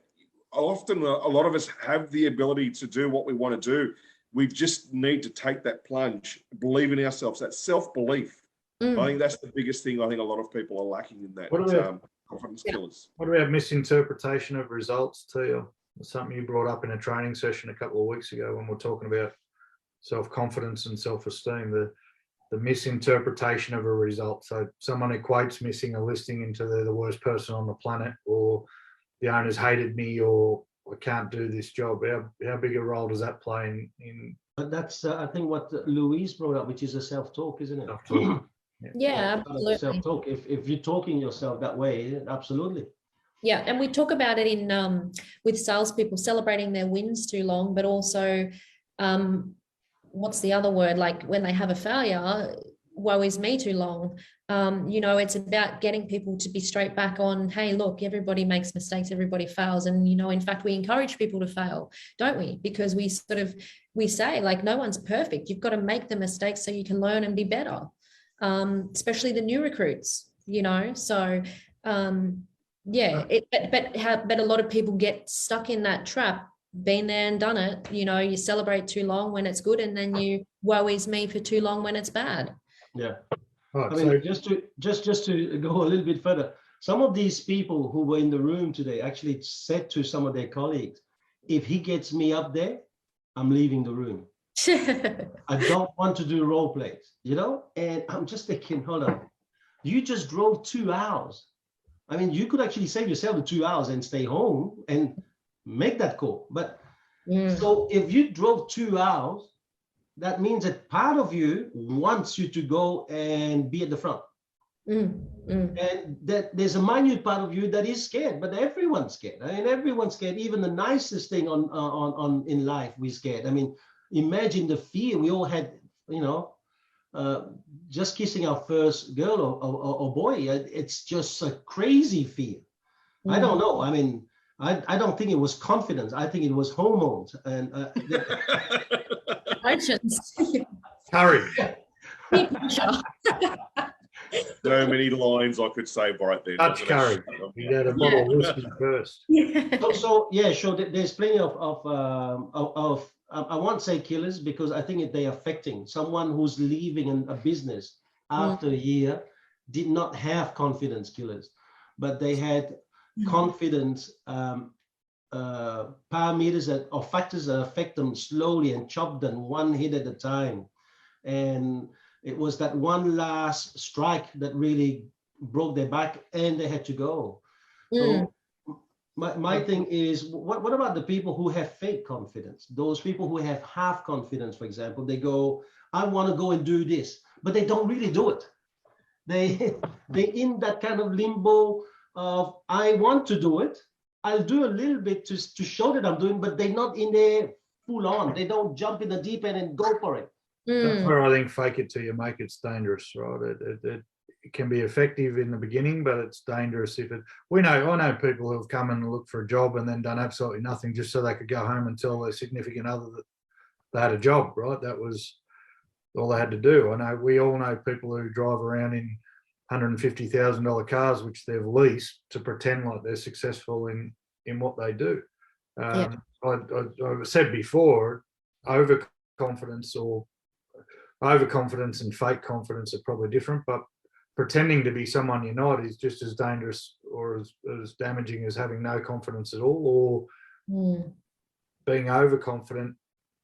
often a lot of us have the ability to do what we want to do. We just need to take that plunge, believe in ourselves, that self-belief. I think that's the biggest thing. I think a lot of people are lacking in that. Confidence killers. What about misinterpretation of results, Teal? Something you brought up in a training session a couple of weeks ago when we're talking about self-confidence and self-esteem, the misinterpretation of a result. So someone equates missing a listing into they're the worst person on the planet, or the owners hated me, or I can't do this job. How big a role does that play in But that's, I think, what Louise brought up, which is a self-talk, isn't it? self-talk? Yeah, absolutely. Self-talk. If you're talking yourself that way, absolutely. Yeah, and we talk about it in with salespeople celebrating their wins too long, but also what's the other word? Like when they have a failure, woe is me too long. It's about getting people to be straight back on, hey, look, everybody makes mistakes, everybody fails. And, in fact, we encourage people to fail, don't we? Because we say, like, no one's perfect. You've got to make the mistakes so you can learn and be better, especially the new recruits, So, but a lot of people get stuck in that trap. Been there and done it. You celebrate too long when it's good, and then you woe is me for too long when it's bad. Yeah. Right, I mean, just to go a little bit further, some of these people who were in the room today actually said to some of their colleagues, if he gets me up there, I'm leaving the room. I don't want to do role plays, And I'm just thinking, hold on, you just drove 2 hours. I mean, you could actually save yourself the 2 hours and stay home and make that call. But so if you drove 2 hours, that means that part of you wants you to go and be at the front. And that there's a minute part of you that is scared, but everyone's scared. I mean, everyone's scared. Even the nicest thing on in life, we're scared. I mean, imagine the fear we all had, just kissing our first girl or boy. It's just a crazy fear. I don't know. I mean, I don't think it was confidence. I think it was hormones. And Emotions. Courage. So many lines I could say right there. Such courage. You had a bottle of whiskey first. So there's plenty of I won't say killers, because I think they're affecting someone who's leaving a business after a year. Did not have confidence killers, but they had confidence parameters or factors that affect them slowly and chop them one hit at a time. And it was that one last strike that really broke their back, and they had to go. So my thing is, what about the people who have fake confidence? Those people who have half confidence, for example, they go, I want to go and do this, but they don't really do it. They in that kind of limbo of, I want to do it, I'll do a little bit to show that I'm doing, but they're not in there full on. They don't jump in the deep end and go for it. That's where I think fake it till you make it's dangerous, right? It can be effective in the beginning, but it's dangerous if it. I know people who have come and looked for a job and then done absolutely nothing just so they could go home and tell their significant other that they had a job, right? That was all they had to do. I know we all know people who drive around in $150,000 cars, which they've leased, to pretend like they're successful in what they do. I said before, overconfidence and fake confidence are probably different, but pretending to be someone you're not is just as dangerous or as damaging as having no confidence at all, or being overconfident,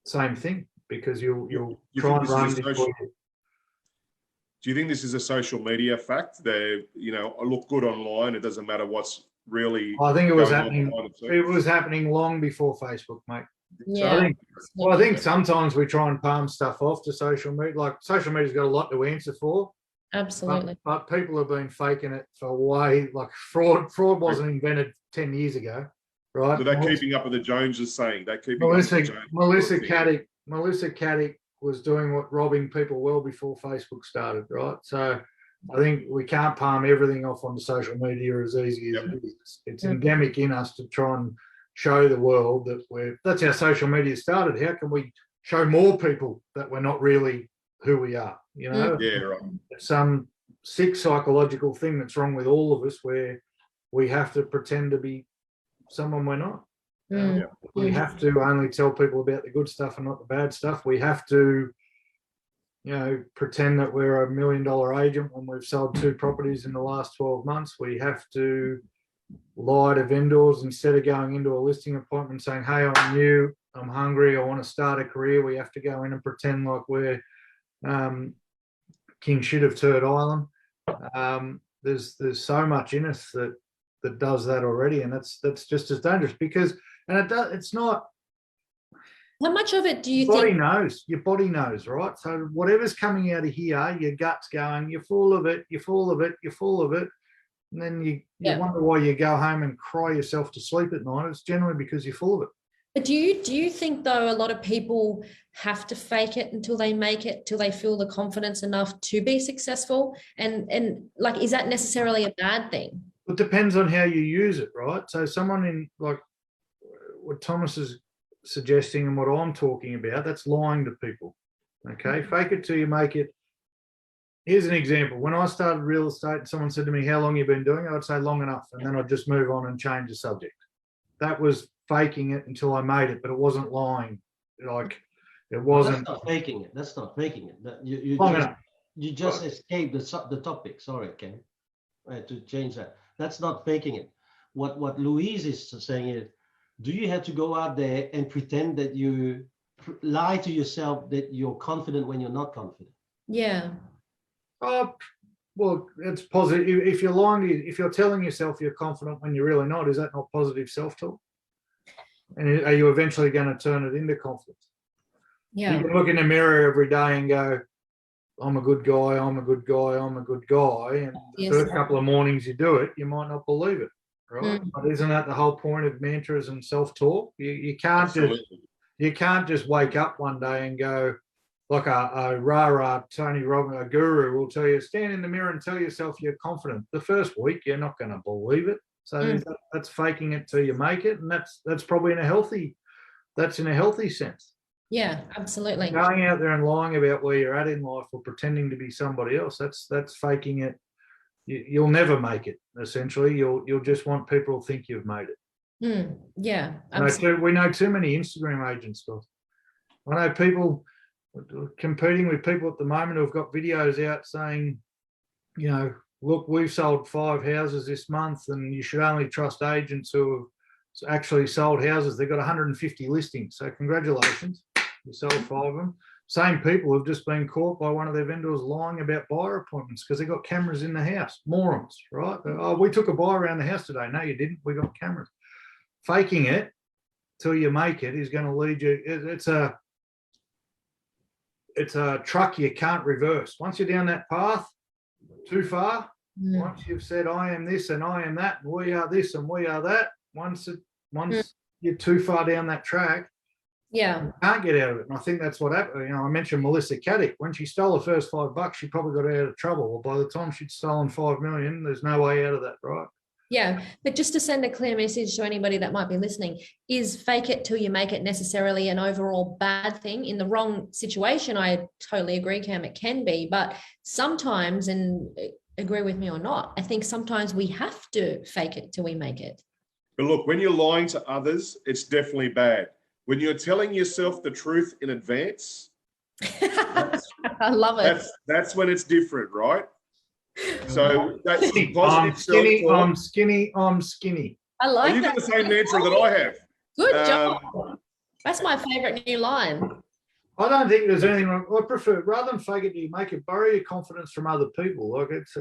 same thing, because you'll try and run before you. Do you think this is a social media fact? I look good online. It doesn't matter what's really. I think it was happening. It was happening long before Facebook, mate. Yeah. So I think sometimes we try and palm stuff off to social media. Like, social media's got a lot to answer for. Absolutely. But people have been faking it for way, like fraud wasn't invented 10 years ago, right? So they're keeping up with the Joneses saying they're keeping Melissa, up with the Joneses. Melissa Caddick was doing robbing people well before Facebook started, right? So I think we can't palm everything off on the social media as easy as it is. It's endemic in us to try and show the world that that's how social media started. How can we show more people that we're not really who we are? Yeah, right. It's some sick psychological thing that's wrong with all of us, where we have to pretend to be someone we're not. We have to only tell people about the good stuff and not the bad stuff. We have to, pretend that we're $1 million agent when we've sold 2 properties in the last 12 months. We have to lie to vendors instead of going into a listing appointment saying, hey, I'm new, I'm hungry, I want to start a career. We have to go in and pretend like we're king shit of Turd Island. There's so much in us that does that already, and that's just as dangerous because, and it's not. How much of it do you think? Your body knows, right? So whatever's coming out of here, your gut's going, you're full of it, you're full of it, you're full of it. And then you wonder why you go home and cry yourself to sleep at night. It's generally because you're full of it. But do you think, though, a lot of people have to fake it until they make it, till they feel the confidence enough to be successful? And like, is that necessarily a bad thing? It depends on how you use it, right? So someone in, like what Thomas is suggesting and what I'm talking about, that's lying to people. Okay, fake it till you make it. Here's an example. When I started real estate and someone said to me, how long you been doing it? I'd say long enough. And then I'd just move on and change the subject. That was faking it until I made it, but it wasn't lying. Like, it wasn't. That's not faking it. That's not faking it. You just escaped the topic. Sorry, Ken. I had to change that. That's not faking it. What Louise is saying is, do you have to go out there and pretend that you lie to yourself that you're confident when you're not confident? Yeah. Oh, well, it's positive. If you're lying, if you're telling yourself you're confident when you're really not, is that not positive self-talk? And are you eventually going to turn it into confidence? Yeah. You can look in the mirror every day and go, I'm a good guy, I'm a good guy, I'm a good guy. And the first couple of mornings you do it, you might not believe it, right? But isn't that the whole point of mantras and self-talk? You can't just wake up one day and go, like a rah-rah Tony Robbins, a guru will tell you, stand in the mirror and tell yourself you're confident. The first week, you're not going to believe it. So that's faking it till you make it. And that's probably in a healthy sense. Yeah, absolutely. Going out there and lying about where you're at in life or pretending to be somebody else, that's faking it. You'll never make it, essentially. You'll just want people to think you've made it. Yeah. We know too many Instagram agents, guys. I know people competing with people at the moment who've got videos out saying, look, we've sold 5 houses this month and you should only trust agents who have actually sold houses. They've got 150 listings. So congratulations, you sold 5 of them. Same people have just been caught by one of their vendors lying about buyer appointments because they got cameras in the house. Morons, right? Oh, we took a buyer around the house today. No, you didn't. We got cameras. Faking it till you make it is going to lead you. It's a truck you can't reverse. Once you're down that path too far, once you've said I am this and I am that and we are this and we are that, once you're too far down that track, you can't get out of it. And I think that's what happened. I mentioned Melissa Caddick. When she stole the first $5, she probably got out of trouble. Well, by the time she'd stolen 5 million, there's no way out of that, right? Yeah, but just to send a clear message to anybody that might be listening, is fake it till you make it necessarily an overall bad thing? In the wrong situation, I totally agree, Cam, it can be, but sometimes, and agree with me or not, I think sometimes we have to fake it till we make it. But look, when you're lying to others, it's definitely bad. When you're telling yourself the truth in advance, I love it. That's when it's different, right? So that's positive. I'm skinny. I like you've that. got the same mantra that I have. Good job. That's my favourite new line. I don't think there's anything wrong. I prefer, rather than fake it, you make it, borrow your confidence from other people. Like it's.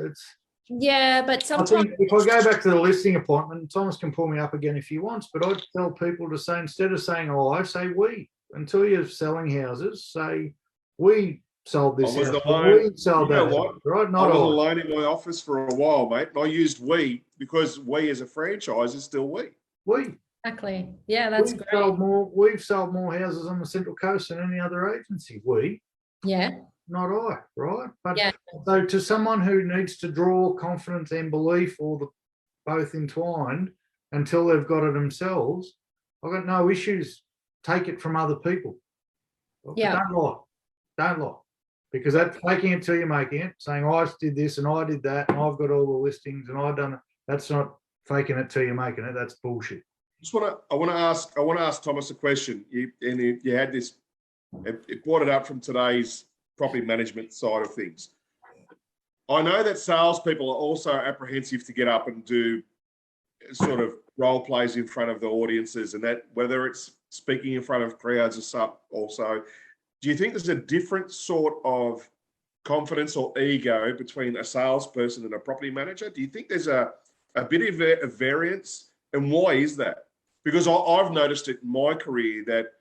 Yeah, but sometimes. I think if I go back to the listing appointment, Thomas can pull me up again if he wants, but I'd tell people to say, instead of saying I, say we. Until you're selling houses, say we sold this house. We sold that house, right? Not I was all. alone in my office for a while, mate, and I used we because we as a franchise is still we. We. Exactly. Yeah, that's great. We've sold more houses on the Central Coast than any other agency. We. Yeah. Not I, right? But so to someone who needs to draw confidence and belief, or both entwined, until they've got it themselves, I've got no issues. Take it from other people. Yeah. Don't lie. Because that's faking it till you're making it, saying I did this and I did that and I've got all the listings and I've done it. That's not faking it till you're making it. That's bullshit. I want to ask Thomas a question. You had this, it brought it up from today's property management side of things. I know that salespeople are also apprehensive to get up and do sort of role plays in front of the audiences, and that whether it's speaking in front of crowds or something. Also, do you think there's a different sort of confidence or ego between a salesperson and a property manager? Do you think there's a bit of a variance, and why is that? Because I've noticed it in my career that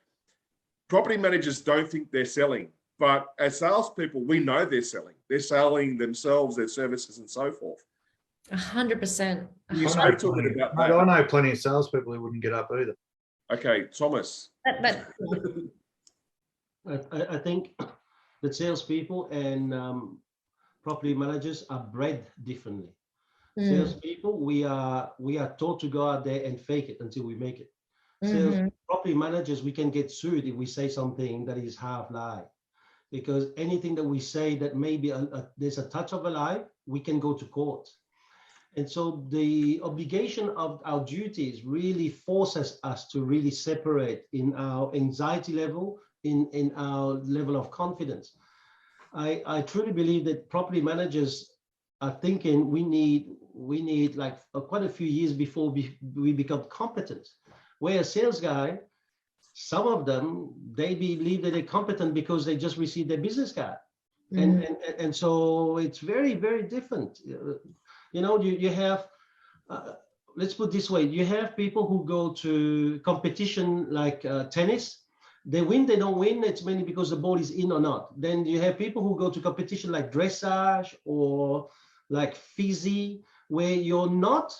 property managers don't think they're selling, but as salespeople, we know they're selling. They're selling themselves, their services, and so forth. 100%. You spoke to it about that. I know plenty of salespeople who wouldn't get up either. Okay, Thomas. But I think that salespeople and property managers are bred differently. Salespeople, we are taught to go out there and fake it until we make it. Property managers, we can get sued if we say something that is half lie, because anything that we say that maybe there's a touch of a lie, we can go to court. And so the obligation of our duties really forces us to really separate in our anxiety level, in our level of confidence. I truly believe that property managers are thinking we need like quite a few years before we become competent. Where a sales guy, some of them, they believe that they're competent because they just received their business card. And so it's very, very different. You know, you have, let's put it this way, you have people who go to competition like tennis. They win, they don't win, it's mainly because the ball is in or not. Then you have people who go to competition like dressage or like fizzy, where you're not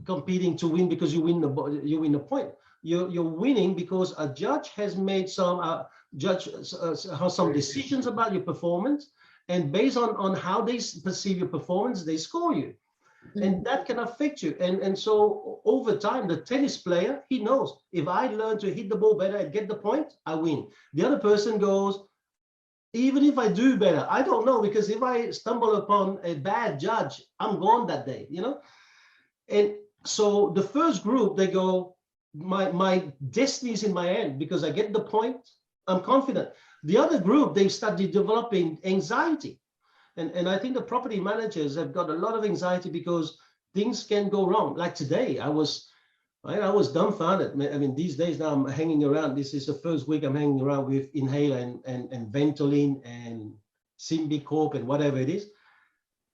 competing to win because you win the point. You're winning because a judge has made some decisions about your performance, and based on how they perceive your performance, they score you. And that can affect you. And so over time, the tennis player, he knows if I learn to hit the ball better and get the point, I win. The other person goes, even if I do better, I don't know, because if I stumble upon a bad judge, I'm gone that day, you know? And so the first group, they go, my destiny is in my hand because I get the point, I'm confident. The other group, they start developing anxiety. And I think the property managers have got a lot of anxiety because things can go wrong. Like today, I was dumbfounded. I mean, these days now I'm hanging around. This is the first week I'm hanging around with Inhaler and Ventolin and Symbicort and whatever it is.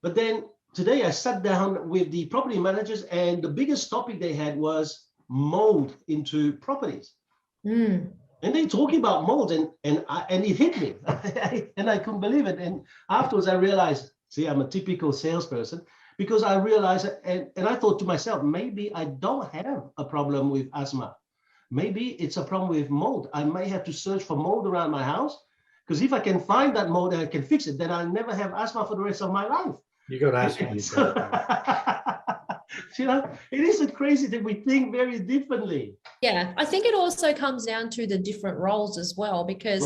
But then today I sat down with the property managers, and the biggest topic they had was mold into properties. And they talking about mold, and it hit me, and I couldn't believe it. And afterwards, I realized, see, I'm a typical salesperson, because I realized, and I thought to myself, maybe I don't have a problem with asthma. Maybe it's a problem with mold. I may have to search for mold around my house, because if I can find that mold and I can fix it, then I'll never have asthma for the rest of my life. You got to ask me. You know, it isn't crazy that we think very differently. Yeah, I think it also comes down to the different roles as well, because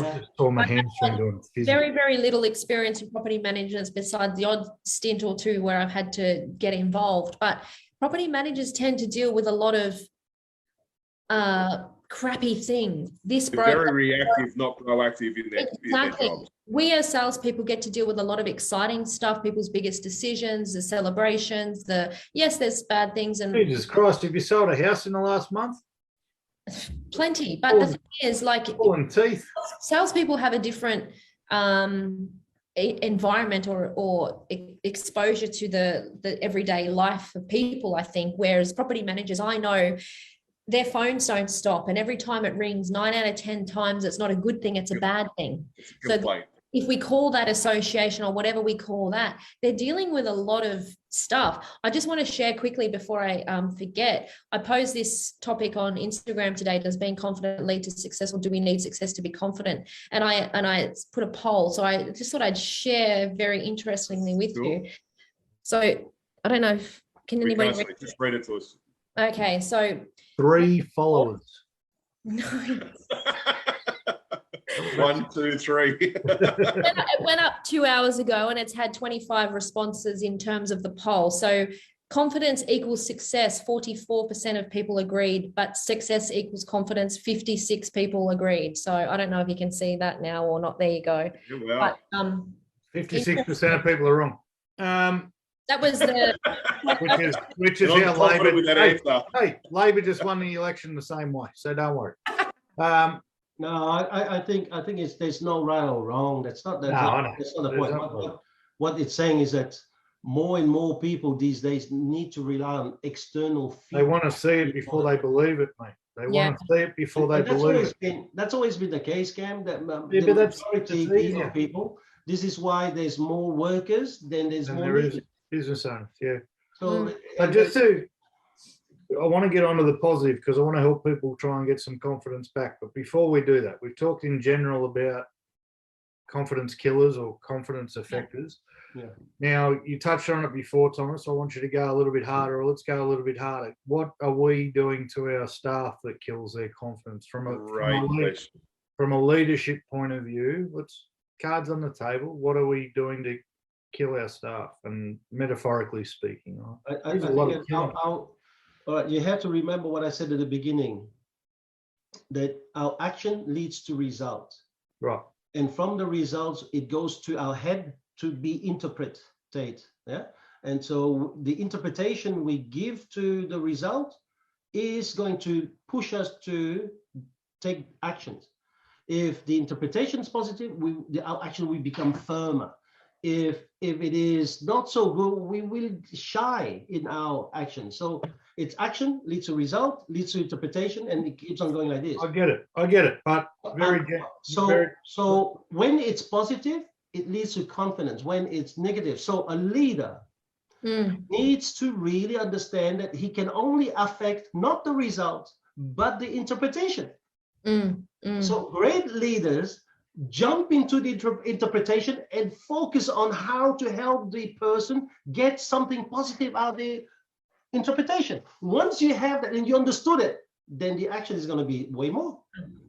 very, very little experience in property managers besides the odd stint or two where I've had to get involved. But property managers tend to deal with a lot of crappy things. Very reactive, not proactive in their jobs. We as salespeople get to deal with a lot of exciting stuff, people's biggest decisions, the celebrations, yes, there's bad things. And Jesus Christ, have you sold a house in the last month? Plenty. But the thing is, like, pulling teeth. Salespeople have a different environment or exposure to the everyday life of people, I think, whereas property managers, I know, their phones don't stop, and every time it rings, 9 out of 10 times, it's not a good thing, it's a bad thing. So if we call that association or whatever we call that, they're dealing with a lot of stuff. I just want to share quickly before I forget. I posed this topic on Instagram today: does being confident lead to success, or do we need success to be confident? And I put a poll. So I just thought I'd share very interestingly with you. So I don't know if anybody just read it to us. Okay, so 3 followers. Nice. 1, 2, 3. It went up 2 hours ago, and it's had 25 responses in terms of the poll. So confidence equals success, 44% of people agreed, but success equals confidence, 56 people agreed. So I don't know if you can see that now or not. There you go. Yeah, wow. But 56% of people are wrong. that was the which is I'm how confident Labor. with that Hey, answer. hey, Labor just won the election the same way, so don't worry. No, I think it's there's no right or wrong. That's not No, I know. that's not the There's point. no What it's saying is that more and more people these days need to rely on external feedback. They want to see it before they believe it, mate. They want to see it before they believe it. That's always been the case, Cam. That Yeah, the but that's majority easier. of people. This is why there's more workers than there's And more there is leaders. business owners, yeah. So, But I want to get onto the positive because I want to help people try and get some confidence back. But before we do that, we've talked in general about confidence killers or confidence affectors. Yeah. Now, you touched on it before, Thomas. I want you to go a little bit harder, or let's go a little bit harder. What are we doing to our staff that kills their confidence from a leadership point of view? Let's cards on the table. What are we doing to kill our staff? And metaphorically speaking, all right, you have to remember what I said at the beginning, that our action leads to results. Right. And from the results, it goes to our head to be interpreted. Yeah. And so the interpretation we give to the result is going to push us to take actions. If the interpretation is positive, our action will become firmer. If it is not so good, we will shy in our action. So it's action leads to result, leads to interpretation, and it keeps on going like this. I get it. But so when it's positive, it leads to confidence. When it's negative, so a leader needs to really understand that he can only affect not the result, but the interpretation. So great leaders jump into the interpretation and focus on how to help the person get something positive out of the interpretation. Once you have that and you understood it, then the action is going to be way more.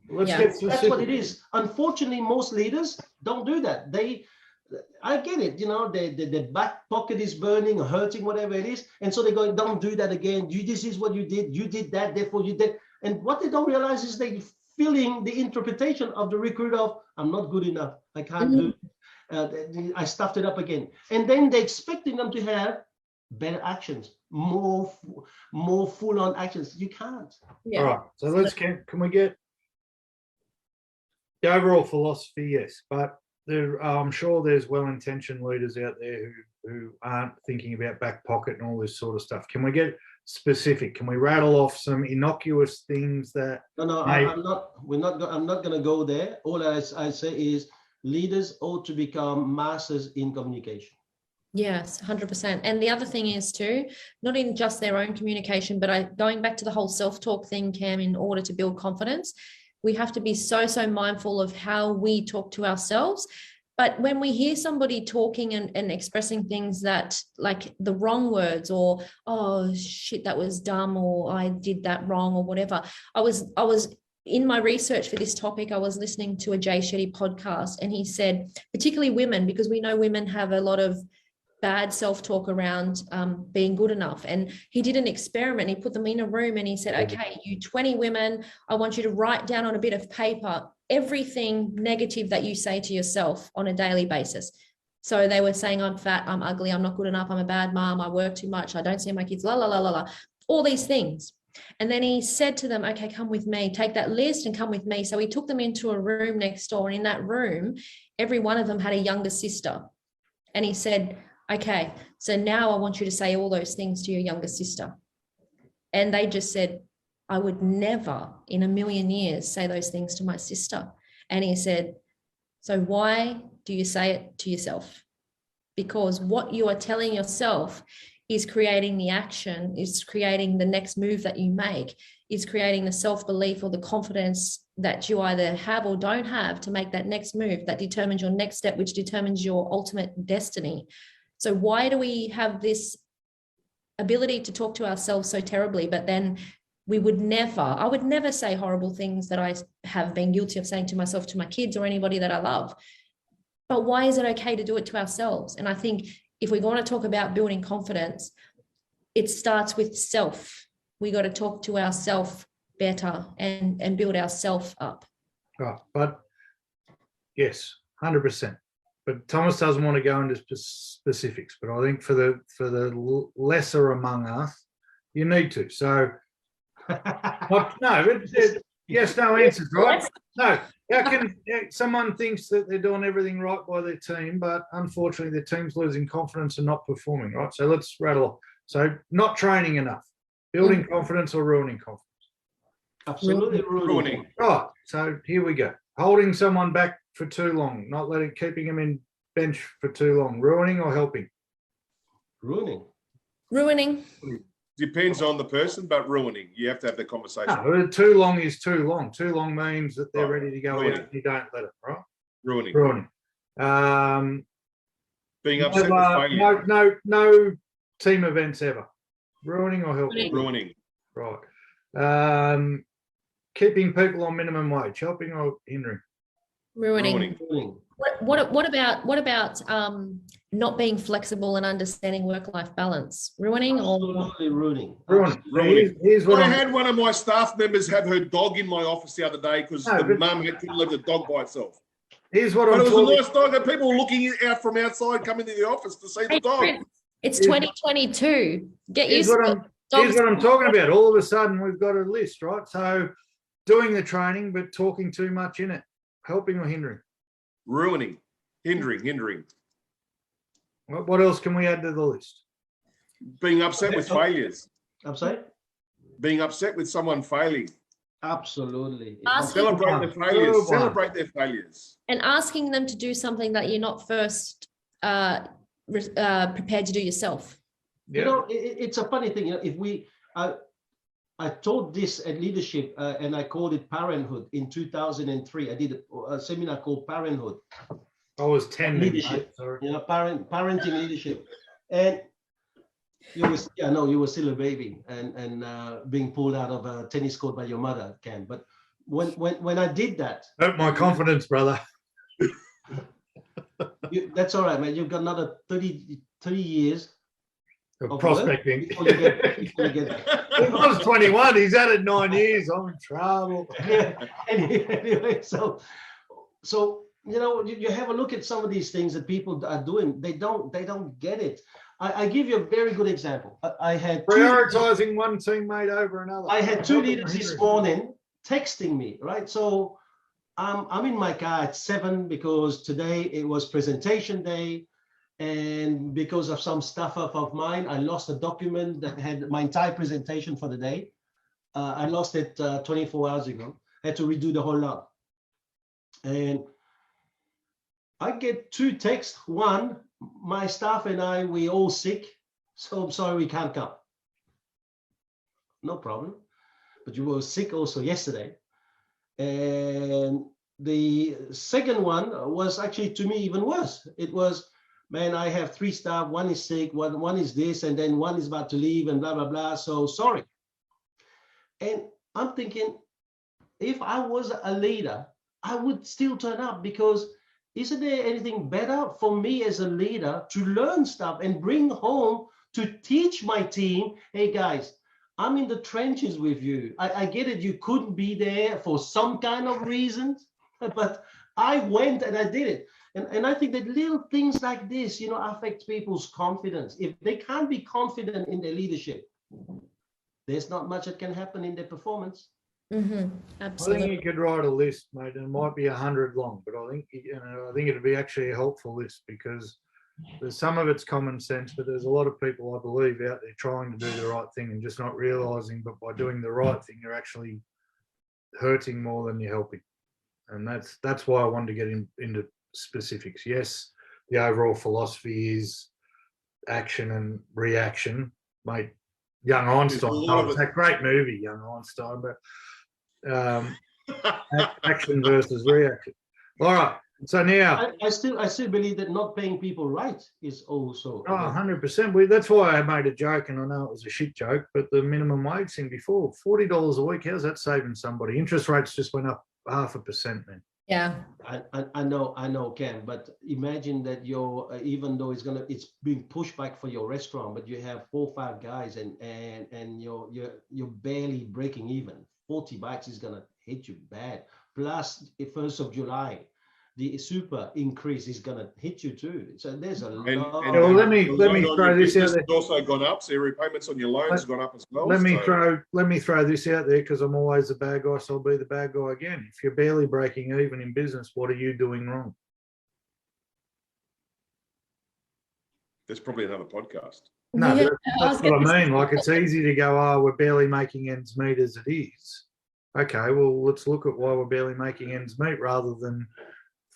That's what it is. Unfortunately, most leaders don't do that. I get it, the back pocket is burning or hurting, whatever it is. And so they go, don't do that again. This is what you did that, therefore you did. And what they don't realize is they filling the interpretation of the recruiter of, I'm not good enough. I can't do it. I stuffed it up again. And then they're expecting them to have better actions, more full-on actions. You can't. Yeah. All right. So can we get the overall philosophy? Yes, but I'm sure there's well-intentioned leaders out there who aren't thinking about back pocket and all this sort of stuff. Can we get specific? Can we rattle off some innocuous things that? No, I'm not. I'm not going to go there. All I say is leaders ought to become masters in communication. Yes, 100%. And the other thing is too, not in just their own communication, but going back to the whole self-talk thing, Cam, in order to build confidence, we have to be so mindful of how we talk to ourselves. But when we hear somebody talking and expressing things that like the wrong words or, oh shit, that was dumb, or I did that wrong or whatever. I was in my research for this topic, I was listening to a Jay Shetty podcast, and he said, particularly women, because we know women have a lot of bad self-talk around being good enough. And he did an experiment. He put them in a room and he said, okay, you 20 women, I want you to write down on a bit of paper everything negative that you say to yourself on a daily basis. So they were saying, I'm fat, I'm ugly, I'm not good enough, I'm a bad mom, I work too much, I don't see my kids, la, la, la, la, la, all these things. And then he said to them, okay, come with me, take that list and come with me. So he took them into a room next door. And in that room, every one of them had a younger sister. And he said, okay, so now I want you to say all those things to your younger sister. And they just said, I would never in a million years say those things to my sister. And he said, so why do you say it to yourself? Because what you are telling yourself is creating the action, is creating the next move that you make, is creating the self-belief or the confidence that you either have or don't have to make that next move that determines your next step, which determines your ultimate destiny. So why do we have this ability to talk to ourselves so terribly, but then I would never say horrible things that I have been guilty of saying to myself, to my kids or anybody that I love. But why is it okay to do it to ourselves? And I think if we want to talk about building confidence, it starts with self. We got to talk to ourself better and build ourself up. Right, but yes, 100%. But Thomas doesn't want to go into specifics. But I think for the lesser among us, you need to. So, yes, no answers, right? No. How can someone thinks that they're doing everything right by their team, but unfortunately their team's losing confidence and not performing, right? So let's rattle off. So not training enough, building confidence or ruining confidence. Absolutely ruining. Right. So here we go. Holding someone back for too long, not keeping them in bench for too long, ruining or helping? Ruining. Depends on the person, but ruining. You have to have the conversation. No, too long is too long. Too long means that they're ready to go out and you don't let it, right? Ruining. Being upset with failure. No team events ever. Ruining or helping? Ruining. Right. Keeping people on minimum wage, helping or hindering? Ruining. What about not being flexible and understanding work-life balance? Ruining or absolutely ruining? Ruining. Here's what I had one of my staff members have her dog in my office the other day because the mum couldn't leave the dog by itself. Here's what but I'm it was talking. a nice dog, and people were looking out from outside, coming to the office to see the dog. It's 2022. Get used to it. Here's what I'm talking about. All of a sudden, we've got a list, right? So, doing the training but talking too much in it, helping or hindering? Ruining, hindering. What else can we add to the list? Being upset with failures. Upset? Being upset with someone failing. Absolutely. Celebrate their failures. Celebrate their failures. And asking them to do something that you're not first prepared to do yourself. Yeah. You know, it's a funny thing. You know, if we, I taught this at leadership, and I called it parenthood in 2003. I did a seminar called Parenthood. I was 10. Leadership. You know, parenting leadership, and you were still a baby, and being pulled out of a tennis court by your mother, Ken. But when I did that, hurt my confidence, brother. That's all right, man. You've got another 30 years. Of prospecting. Before you get He was 21. He's had it 9 years. I'm in trouble. Anyway, so you know, you have a look at some of these things that people are doing. They don't get it. I give you a very good example. I had prioritizing one teammate over another. I had two leaders this morning texting me, right? So I'm in my car at 7 because today it was presentation day. And because of some stuff up of mine, I lost a document that had my entire presentation for the day. I lost it 24 hours ago. I had to redo the whole lot. And I get 2 texts. One, my staff and I, we all sick. So I'm sorry we can't come. No problem. But you were sick also yesterday. And the second one was actually, to me, even worse. It was, man, I have 3 staff, 1 is sick, one is this, and then 1 is about to leave and blah, blah, blah. So sorry. And I'm thinking, if I was a leader, I would still turn up, because isn't there anything better for me as a leader to learn stuff and bring home to teach my team, hey guys, I'm in the trenches with you. I get it, you couldn't be there for some kind of reasons, but I went and I did it. And I think that little things like this, you know, affect people's confidence. If they can't be confident in their leadership, there's not much that can happen in their performance. Mm-hmm. Absolutely. I think you could write a list, mate, and it might be 100 long, but I think it'd be actually a helpful list, because there's some of it's common sense, but there's a lot of people, I believe, out there trying to do the right thing and just not realizing, but by doing the right thing, you're actually hurting more than you're helping. And that's why I wanted to get into specifics. Yes, the overall philosophy is action and reaction, mate. Young Einstein, it's a great movie, Young Einstein, but action versus reaction. All right. So now I still believe that not paying people right is also 100%. That's why I made a joke, and I know it was a shit joke, but the minimum wage thing before, $40 a week, how's that saving somebody? Interest rates just went up 0.5%, man. Yeah. I know, Ken, but imagine that you're even though it's being pushed back for your restaurant, but you have 4 or 5 guys and you're barely breaking even. 40 bucks is gonna hit you bad. Plus, the 1st of July, the super increase is gonna hit you too. So there's a lot. Well, let me throw this out there. It's also gone up. So your repayments on your loans has gone up as well. Let me throw this out there, because I'm always the bad guy, so I'll be the bad guy again. If you're barely breaking even in business, what are you doing wrong? There's probably another podcast. No, Yeah, that's what I mean. Like, it's easy to go, oh, we're barely making ends meet as it is. Okay, well, let's look at why we're barely making ends meet rather than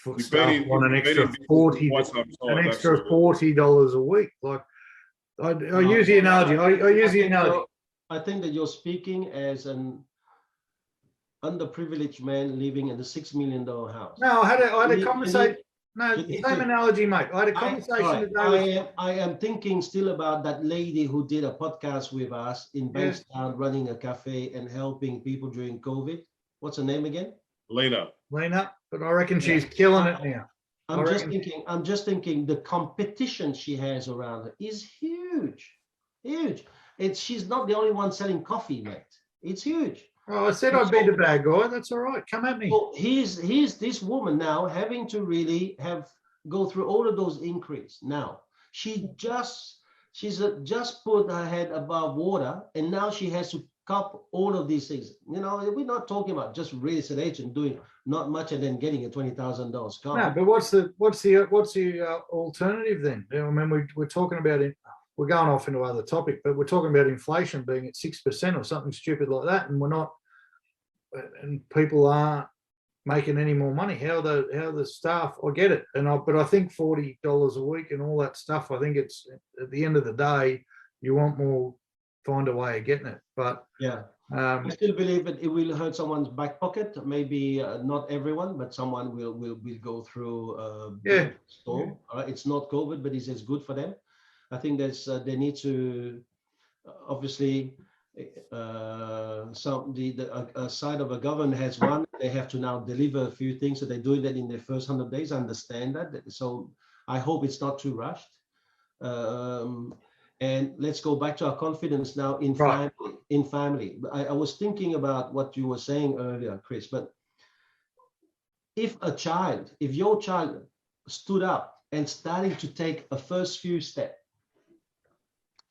on an extra $40 a week. Like, I use the analogy. I use the analogy. I think that you're speaking as an underprivileged man living in a $6 million house. No, I had a conversation. No, same analogy, mate. I had a conversation today. I am thinking still about that lady who did a podcast with us in Bankstown, running a cafe and helping people during COVID. What's her name again? Lena, but I reckon she's killing it now. I'm just thinking the competition she has around her is huge. She's not the only one selling coffee, mate. It's huge. Oh, I said I'd be the bad guy. That's all right. Come at me. Well, here's this woman now having to really go through all of those increase. Now she's just put her head above water, and now she has to cup all of these things. You know, we're not talking about just real estate agent doing not much and then getting a $20,000 car. No, but what's the alternative then? I mean, we're talking about it. We're going off into other topic, but we're talking about inflation being at 6% or something stupid like that, and we're not. And people aren't making any more money. How the staff? I get it, but I think $40 a week and all that stuff. I think it's at the end of the day, you want more. Find a way of getting it, but yeah, I still believe it will hurt someone's back pocket. Maybe not everyone, but someone will go through storm. It's not COVID, but it's good for them. I think they need to obviously. A side of a government has one. They have to now deliver a few things, so they're doing that in their first 100 days. I understand that. So I hope it's not too rushed. And let's go back to our confidence now in family. I was thinking about what you were saying earlier, Chris. But if your child stood up and started to take a first few steps,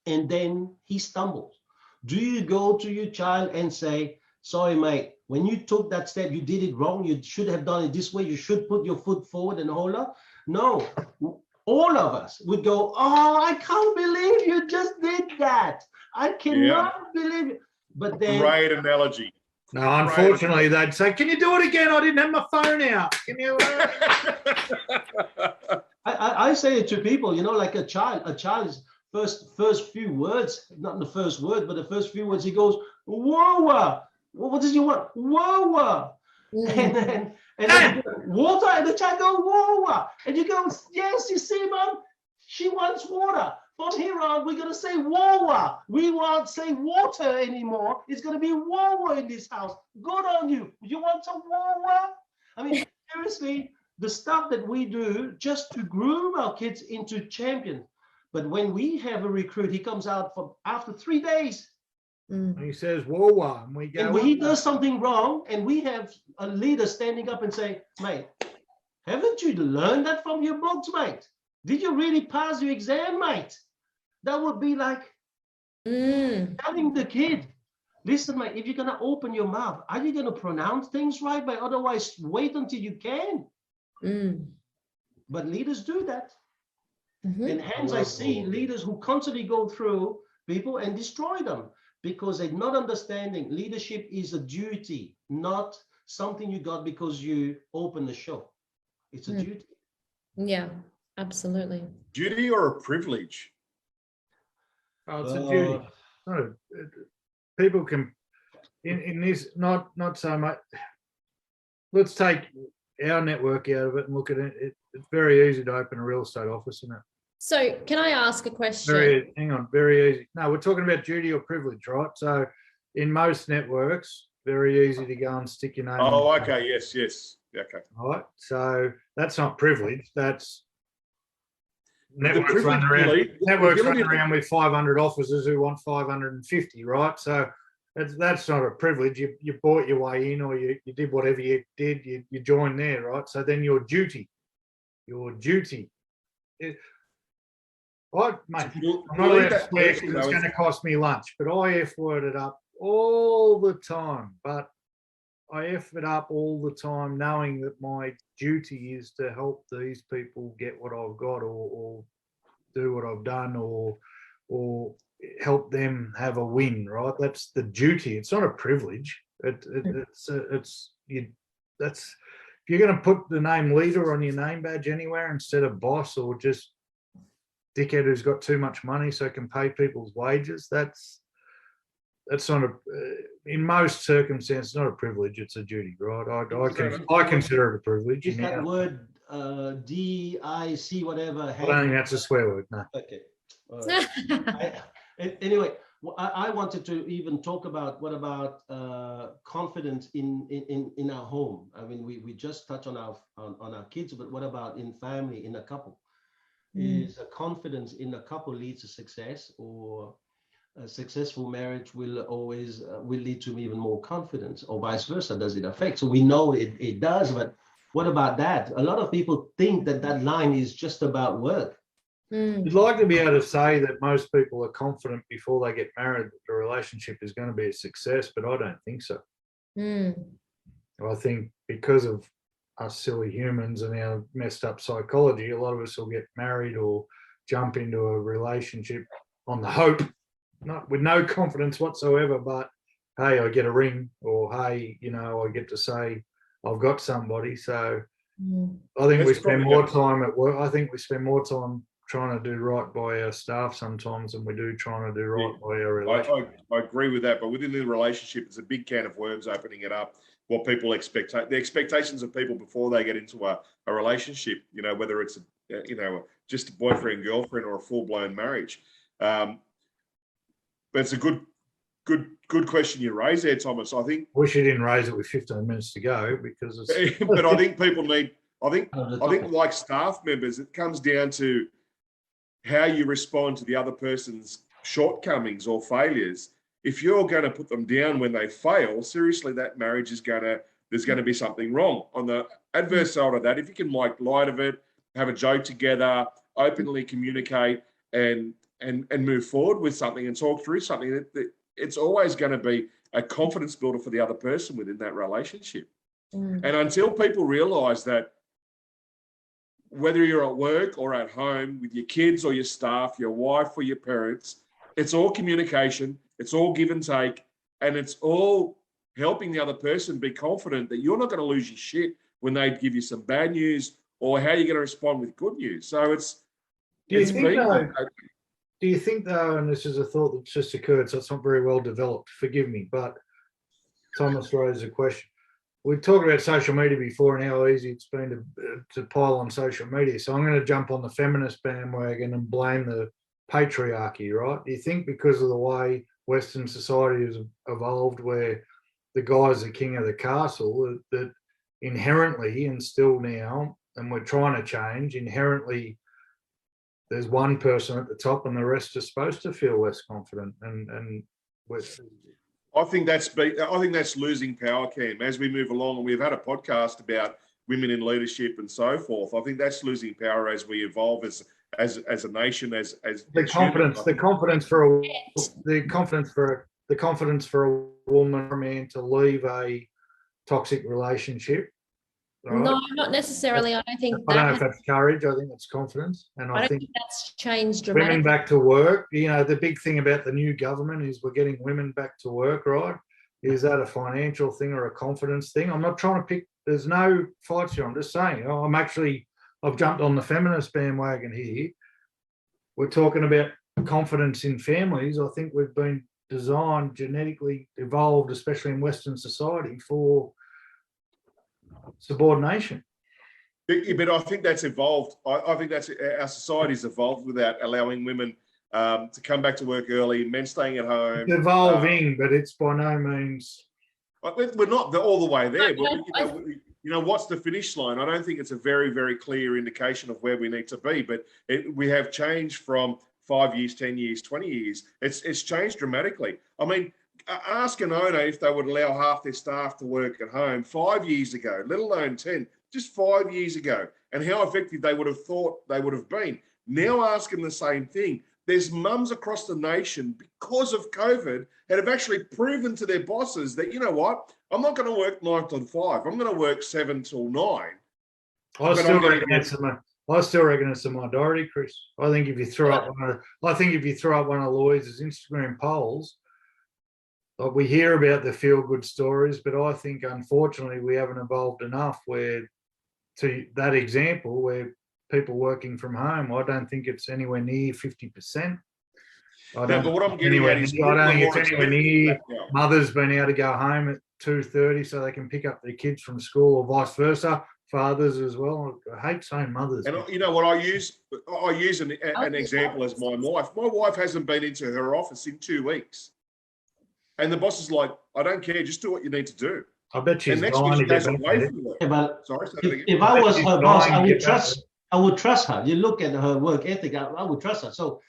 and then he stumbles. Do you go to your child and say, sorry, mate, when you took that step, you did it wrong. You should have done it this way. You should put your foot forward and hold up. No, all of us would go, oh, I can't believe you just did that. I cannot believe it. But then. Great analogy. No, unfortunately, they'd say, can you do it again? I didn't have my phone out. Can you? I say it to people, like a child is. First few words, not the first word, but the first few words, he goes, whoa, what does he want? Whoa. And then water, and the child goes, whoa. And you go, yes, you see, Mom, she wants water. From here on, we're going to say whoa. We won't say water anymore. It's going to be whoa in this house. Good on you. You want some whoa? I mean, seriously, the stuff that we do just to groom our kids into champions. But when we have a recruit, he comes out after 3 days. And he says, whoa, and we go. And when he does something wrong, and we have a leader standing up and say, mate, haven't you learned that from your books, mate? Did you really pass your exam, mate? That would be like telling the kid, listen, mate, if you're going to open your mouth, are you going to pronounce things right? But otherwise, wait until you can. But leaders do that. And hence I see leaders who constantly go through people and destroy them because they're not understanding leadership is a duty, not something you got because you open the show. It's a duty. Yeah, absolutely. Duty or a privilege? Oh, it's a duty. No, people can, in this, not so much. Let's take our network out of it and look at it. It's very easy to open a real estate office, isn't it? So can I ask a question? Very easy. No, we're talking about duty or privilege, right? So in most networks, very easy to go and stick your name. Oh, okay. Yes. Yeah, okay. right? So that's not privilege. That's The networks privilege, running around. Billy, Networks Billy- running around with 500 officers who want 550, right? So that's not a privilege. You bought your way in, or you did whatever you did. You joined there, right? So then your duty. Mate, I'm not allowed to swear because it's going to cost me lunch, but I F-word it up all the time. But I F it up all the time, knowing that my duty is to help these people get what I've got, or do what I've done, or help them have a win. Right? That's the duty. It's not a privilege. That's if you're going to put the name leader on your name badge anywhere instead of boss, or just dickhead who's got too much money so can pay people's wages, that's not in most circumstances not a privilege. It's a duty, right? I consider it a privilege. Is that word DIC whatever? I don't think that's a swear word. No. Okay. All right. Anyway, I wanted to even talk about what about confidence in our home. I mean, we just touched on our kids, but what about in family, in a couple? Is a confidence in a couple leads to success, or a successful marriage will always will lead to even more confidence, or vice versa? Does it affect? So we know it does, but what about that? A lot of people think that line is just about work. You'd like to be able to say that most people are confident before they get married that the relationship is going to be a success, but I don't think so. I think because of us silly humans and our messed up psychology, a lot of us will get married or jump into a relationship on the hope, not with no confidence whatsoever, but hey, I get a ring, or hey, I get to say I've got somebody. So I think we spend more time at work. I think we spend more time trying to do right by our staff sometimes than we do trying to do right by our relationship. I agree with that, but within the relationship, it's a big can of worms opening it up. What people expect, the expectations of people before they get into a relationship, whether it's just a boyfriend, girlfriend, or a full-blown marriage. But it's a good question you raise there, Thomas. I think. Wish you didn't raise it with 15 minutes to go, because it's. But I think people need. I think like staff members, it comes down to how you respond to the other person's shortcomings or failures. If you're going to put them down when they fail, seriously, that marriage there's going to be something wrong. On the adverse side of that, if you can make light of it, have a joke together, openly communicate, and move forward with something and talk through something, it's always going to be a confidence builder for the other person within that relationship. And until people realise that, whether you're at work or at home with your kids or your staff, your wife or your parents, it's all communication, it's all give and take, and it's all helping the other person be confident that you're not going to lose your shit when they give you some bad news, or how you're going to respond with good news. So do you think though, and this is a thought that's just occurred, so it's not very well developed, forgive me, but Thomas raised a question. We've talked about social media before and how easy it's been to pile on social media. So I'm going to jump on the feminist bandwagon and blame the patriarchy, right? Do you think because of the way Western society has evolved, where the guy's the king of the castle, that inherently, and still now, and we're trying to change, inherently there's one person at the top and the rest are supposed to feel less confident, and I think that's losing power, Cam. As we move along, and we've had a podcast about women in leadership and so forth. I think that's losing power as we evolve as a nation, as the confidence for a woman or a man to leave a toxic relationship. Right? No, not necessarily. I don't think. I don't know if that's courage. I think it's confidence, and I don't think that's changed dramatically. Women back to work. The big thing about the new government is we're getting women back to work. Right? Is that a financial thing or a confidence thing? I'm not trying to pick. There's no fights here. I'm just saying. I've jumped on the feminist bandwagon here. We're talking about confidence in families. I think we've been designed, genetically evolved, especially in Western society, for subordination. But I think that's evolved. I think that's our society's evolved without allowing women to come back to work early, men staying at home. It's evolving, but it's by no means. We're not all the way there. you know, what's the finish line? I don't think it's a very, very clear indication of where we need to be, but we have changed from 5 years, 10 years, 20 years. It's changed dramatically. I mean, ask an owner if they would allow half their staff to work at home 5 years ago, let alone 10, just 5 years ago, and how effective they would have thought they would have been. Now ask them the same thing. There's mums across the nation, because of COVID, that have actually proven to their bosses that, you know what, I'm not going to work 9 till 5. I'm going to work 7 till 9. I still reckon it's a minority, Chris. I think if you throw up one of Louise's Instagram polls, like, we hear about the feel-good stories, but I think unfortunately we haven't evolved enough where, to that example, where people working from home, I don't think it's anywhere near 50%. But what I'm getting at is, I don't think it's anywhere near mothers being able to go home at 2:30 so they can pick up their kids from school, or vice versa. Fathers as well. I hate saying mothers. And you know what I use an example as my wife. My wife hasn't been into her office in 2 weeks, and the boss is like, "I don't care. Just do what you need to do." I bet she's and next week she goes away from work. Yeah, but Sorry, if I was her boss, I would trust her. You look at her work ethic, I would trust her. So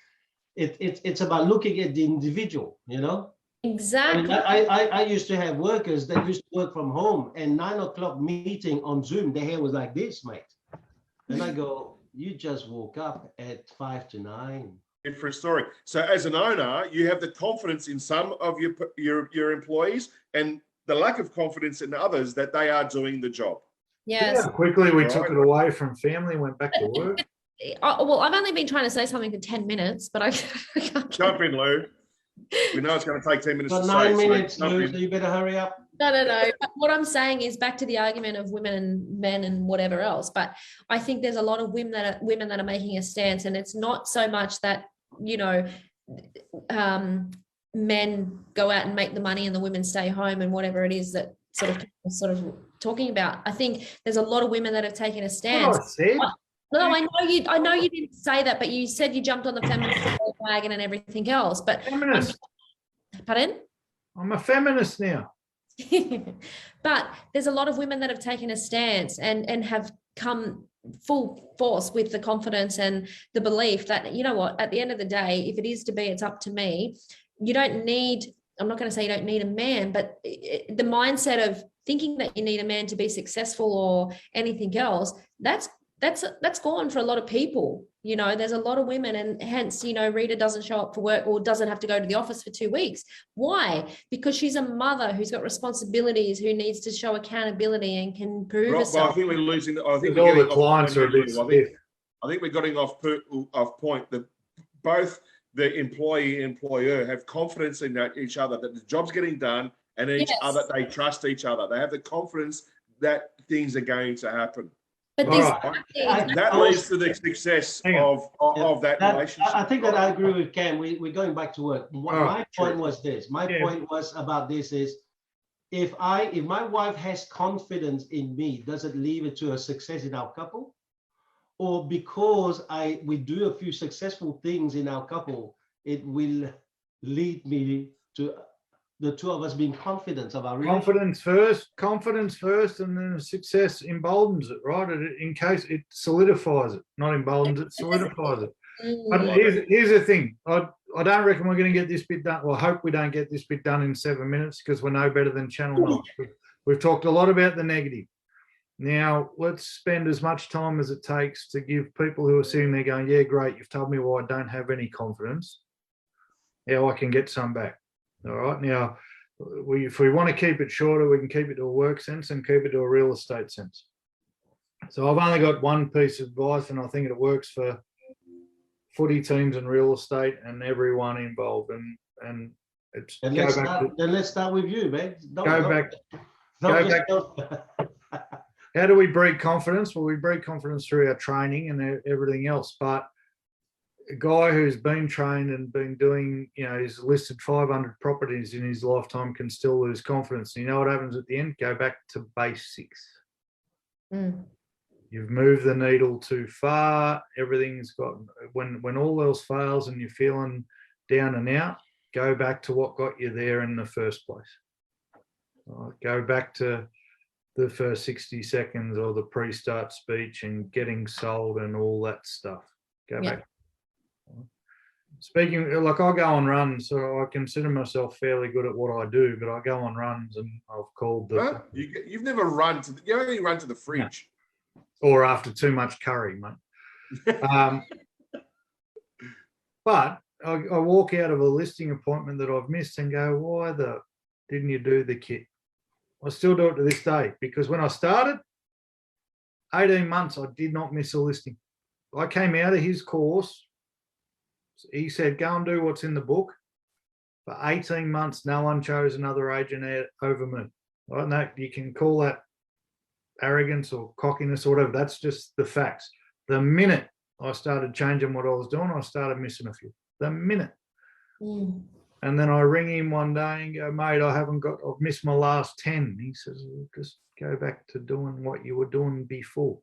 it's about looking at the individual, you know. Exactly. I used to have workers that used to work from home, and 9 o'clock meeting on Zoom, their hair was like this, mate. And I go, you just woke up at 5 to 9. Different story. So as an owner, you have the confidence in some of your employees, and the lack of confidence in others that they are doing the job. Yes. Yeah, quickly we took it away from family, went back to work. Well, I've only been trying to say something for 10 minutes, but I can't. Jump in, Lou. We know it's going to take 10 minutes to 9 say. minutes, Lou, so you better hurry up. No. But what I'm saying is back to the argument of women and men and whatever else. But I think there's a lot of women that are making a stance, and it's not so much that, you know, men go out and make the money and the women stay home and whatever it is that sort of talking about. I think there's a lot of women that have taken a stance. No, I know you didn't say that, but you said you jumped on the feminist wagon and everything else. But feminist. Pardon? I'm a feminist now. But there's a lot of women that have taken a stance and have come full force with the confidence and the belief that, you know what, at the end of the day, if it is to be, it's up to me. You don't need, I'm not going to say you don't need a man, but the mindset of thinking that you need a man to be successful or anything else, that's gone for a lot of people. You know, there's a lot of women, and hence, you know, Rita doesn't show up for work or doesn't have to go to the office for 2 weeks. Why? Because she's a mother who's got responsibilities, who needs to show accountability and can prove herself. I think we're losing. I think all the clients are a bit stiff. I think we're getting off point. That both the employee and employer have confidence in each other, that the job's getting done, and each other, they trust each other. They have the confidence that things are going to happen. But that leads to the success of that relationship. I think that I agree with Cam. We're going back to work. My point was this. My point was about this is, if my wife has confidence in me, does it lead it to a success in our couple? Or because we do a few successful things in our couple, it will lead me to the two of us being confident of our relationship. Confidence first, and then success emboldens it, right? In case it solidifies it, not emboldens it, solidifies it. But here's the thing. I don't reckon we're going to get this bit done. Well, I hope we don't get this bit done in 7 minutes, because we're no better than Channel 9. We've talked a lot about the negative. Now, let's spend as much time as it takes to give people who are sitting there going, yeah, great, you've told me why I don't have any confidence, how I can get some back. All right. Now, if we want to keep it shorter, we can keep it to a work sense and keep it to a real estate sense. So I've only got one piece of advice, and I think it works for footy teams and real estate and everyone involved. And it's then let's start with you, man. Go back. How do we breed confidence? Well, we breed confidence through our training and everything else. But a guy who's been trained and been doing, you know, he's listed 500 properties in his lifetime can still lose confidence. And you know what happens at the end? Go back to basics. You've moved the needle too far. Everything's got, when all else fails and you're feeling down and out, go back to what got you there in the first place. Go back to the first 60 seconds or the pre-start speech and getting sold and all that stuff. Go back. Speaking, like I go on runs, so I consider myself fairly good at what I do, but I go on runs and I've called the... Huh? You've never run to you only run to the fridge. No. Or after too much curry, mate. But I walk out of a listing appointment that I've missed and go, why didn't you do the kit? I still do it to this day, because when I started, 18 months, I did not miss a listing. I came out of his course. He said, go and do what's in the book. For 18 months, no one chose another agent over me. I don't know, you can call that arrogance or cockiness or whatever. That's just the facts. The minute I started changing what I was doing, I started missing a few. The minute. And then I ring him one day and go, mate, I've missed my last 10. He says, well, just go back to doing what you were doing before.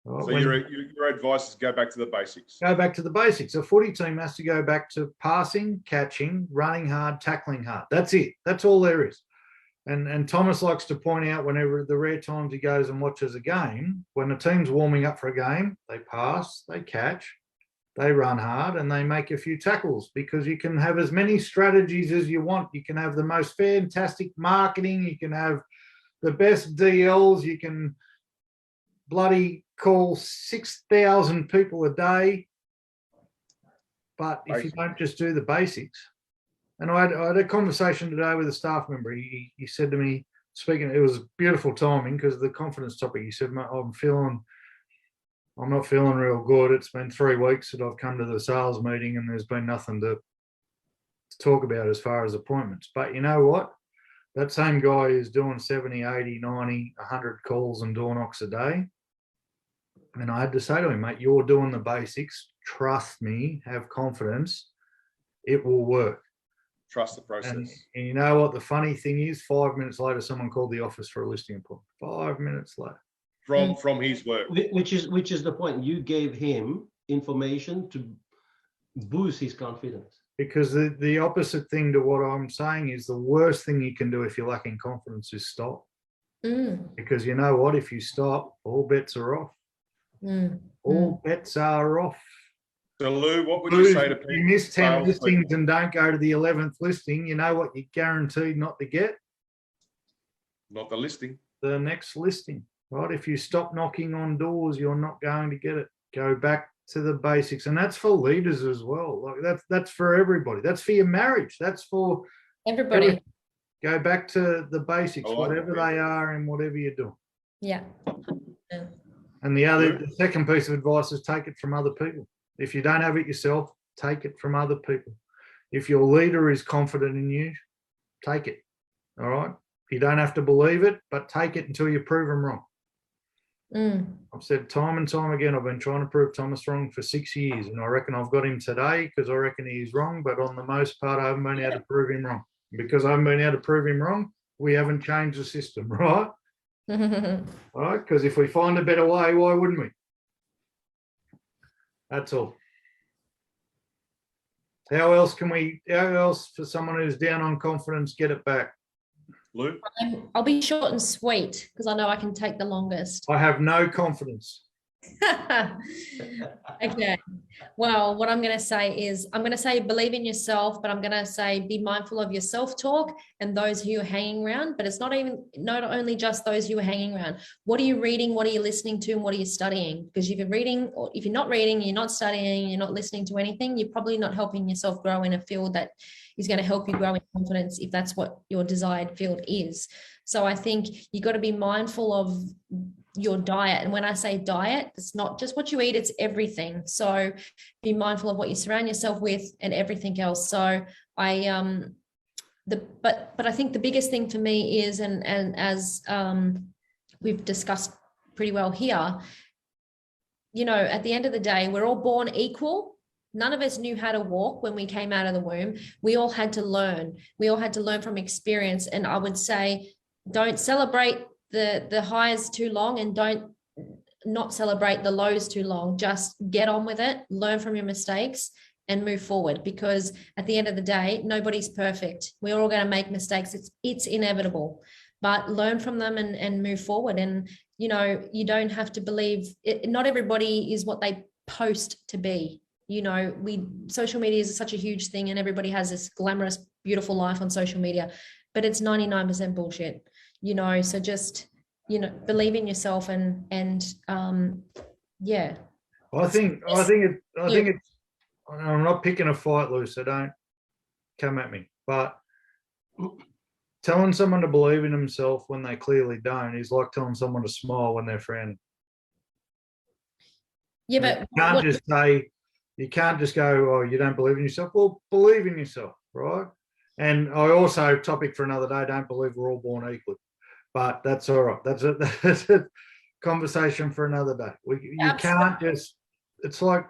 Right, so your advice is go back to the basics. Go back to the basics. A footy team has to go back to passing, catching, running hard, tackling hard. That's it. That's all there is. And Thomas likes to point out whenever the rare times he goes and watches a game, when the team's warming up for a game, they pass, they catch, they run hard, and they make a few tackles, because you can have as many strategies as you want. You can have the most fantastic marketing. You can have the best DLs. You can bloody call 6,000 people a day. But if you don't just do the basics. And I had a conversation today with a staff member. He said to me, speaking, it was beautiful timing because of the confidence topic. He said, I'm not feeling real good. It's been 3 weeks that I've come to the sales meeting and there's been nothing to talk about as far as appointments. But you know what? That same guy is doing 70, 80, 90, 100 calls and door knocks a day. And I had to say to him, mate, you're doing the basics. Trust me, have confidence. It will work. Trust the process. And you know what the funny thing is? 5 minutes later, someone called the office for a listing appointment. 5 minutes later. From his work. Which is the point. You gave him information to boost his confidence. Because the opposite thing to what I'm saying is the worst thing you can do if you're lacking confidence is stop. Because you know what? If you stop, all bets are off. All bets are off. So Lou, what would you say to people? You miss 10 listings and don't go to the 11th listing, you know what you're guaranteed not to get? Not the listing. The next listing, right? If you stop knocking on doors, you're not going to get it. Go back to the basics. And that's for leaders as well. Like that's for everybody. That's for your marriage. That's for everybody. Go back to the basics, whatever they are and whatever you're doing. Yeah. And the second piece of advice is take it from other people. If you don't have it yourself, take it from other people. If your leader is confident in you, take it. All right. You don't have to believe it, but take it until you prove them wrong. I've said time and time again, I've been trying to prove Thomas wrong for 6 years, and I reckon I've got him today because I reckon he's wrong, but on the most part, I haven't been able to prove him wrong. Because I haven't been able to prove him wrong, we haven't changed the system, right? All right, because if we find a better way, why wouldn't we? That's all. How else for someone who's down on confidence, get it back? Lou? I'll be short and sweet because I know I can take the longest. I have no confidence. Okay. Well, what I'm going to say is believe in yourself, but I'm going to say be mindful of your self-talk and those who you're hanging around. But it's not only just those who are hanging around. What are you reading? What are you listening to? And what are you studying? Because if you're reading, or if you're not reading, you're not studying, you're not listening to anything, you're probably not helping yourself grow in a field that is going to help you grow in confidence if that's what your desired field is. So I think you got to be mindful of your diet. And when I say diet, it's not just what you eat, it's everything. So be mindful of what you surround yourself with and everything else. So but I think the biggest thing for me is, and as we've discussed pretty well here, you know, at the end of the day, we're all born equal. None of us knew how to walk when we came out of the womb. We all had to learn. We all had to learn from experience. And I would say, don't celebrate the highs too long, and don't not celebrate the lows too long. Just get on with it, learn from your mistakes and move forward, because at the end of the day, nobody's perfect. We're all going to make mistakes. It's inevitable. but learn from them and move forward. And, you know, you don't have to believe it. Not everybody is what they post to be. You know, social media is such a huge thing, and everybody has this glamorous, beautiful life on social media, but it's 99% bullshit, you know. So just, you know, believe in yourself and yeah. I think it's, I'm not picking a fight, Lou, so don't come at me. But telling someone to believe in themselves when they clearly don't is like telling someone to smile when they're frowning. Yeah, but you can't just go, oh, you don't believe in yourself. Well, believe in yourself, right? And I also, topic for another day, don't believe we're all born equal. But that's all right. That's a conversation for another day. You can't just, it's like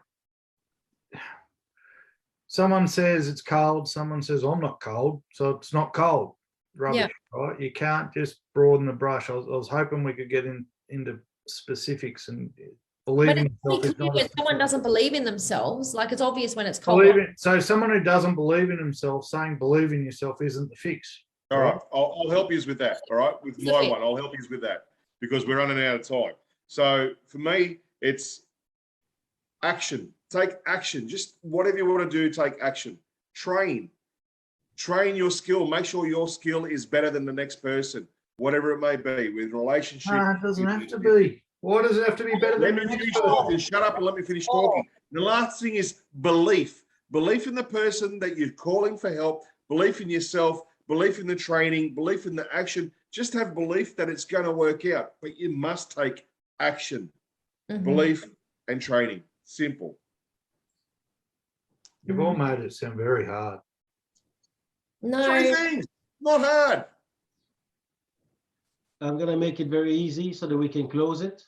someone says it's cold, someone says I'm not cold, so it's not cold. Rubbish, right? You can't just broaden the brush. I was hoping we could get into specifics and believe in yourself. Is not when someone doesn't believe in themselves, like it's obvious when it's cold. So someone who doesn't believe in himself, saying believe in yourself isn't the fix. All right, I'll help you with that. All right, with my one, I'll help you with that because we're running out of time. So for me, it's action. Take action. Just whatever you want to do, take action. Train your skill. Make sure your skill is better than the next person, whatever it may be, with relationship. No, it doesn't have to be. Why does it have to be better than the next person? Talking. Shut up and let me finish talking. The last thing is belief. Belief in the person that you're calling for help, belief in yourself, belief in the training, belief in the action. Just have belief that it's going to work out, but you must take action. Belief and training. Simple. You've all made it sound very hard. No. 3 things, not hard. I'm going to make it very easy so that we can close it.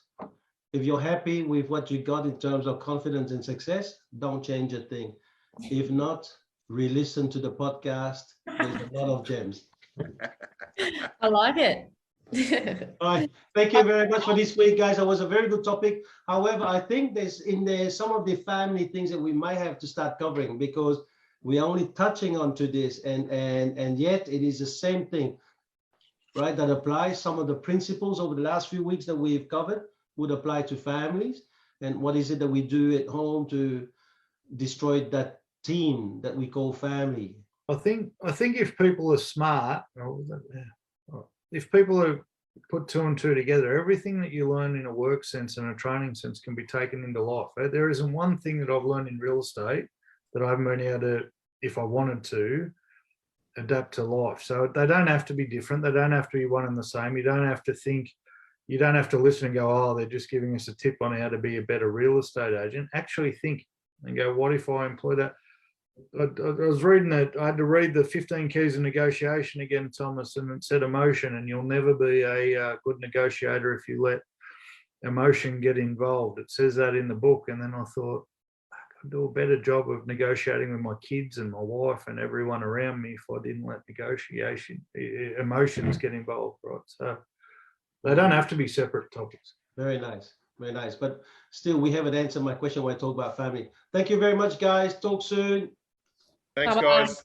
If you're happy with what you got in terms of confidence and success, don't change a thing. If not, re-listen to the podcast. There's a lot of gems. I like it. All right. Thank you very much for this week, guys. It was a very good topic. However, I think there's in there some of the family things that we might have to start covering because we're only touching onto this and yet it is the same thing, right? That applies. Some of the principles over the last few weeks that we've covered would apply to families. And what is it that we do at home to destroy that team that we call family? I think if people are smart, if people are put 2 and 2 together, everything that you learn in a work sense and a training sense can be taken into life. There isn't one thing that I've learned in real estate that I haven't been able to, if I wanted to, adapt to life. So they don't have to be different. They don't have to be one and the same. You don't have to think, you don't have to listen and go, oh, they're just giving us a tip on how to be a better real estate agent. Actually think and go, what if I employ that? I was reading that. I had to read the 15 keys of negotiation again, Thomas, and it said emotion, and you'll never be a good negotiator if you let emotion get involved. It says that in the book. And then I thought, I could do a better job of negotiating with my kids and my wife and everyone around me if I didn't let emotions get involved, right? So they don't have to be separate topics. Very nice. Very nice. But still, we haven't answered my question when I talk about family. Thank you very much, guys. Talk soon. Thanks, Bye-bye. guys.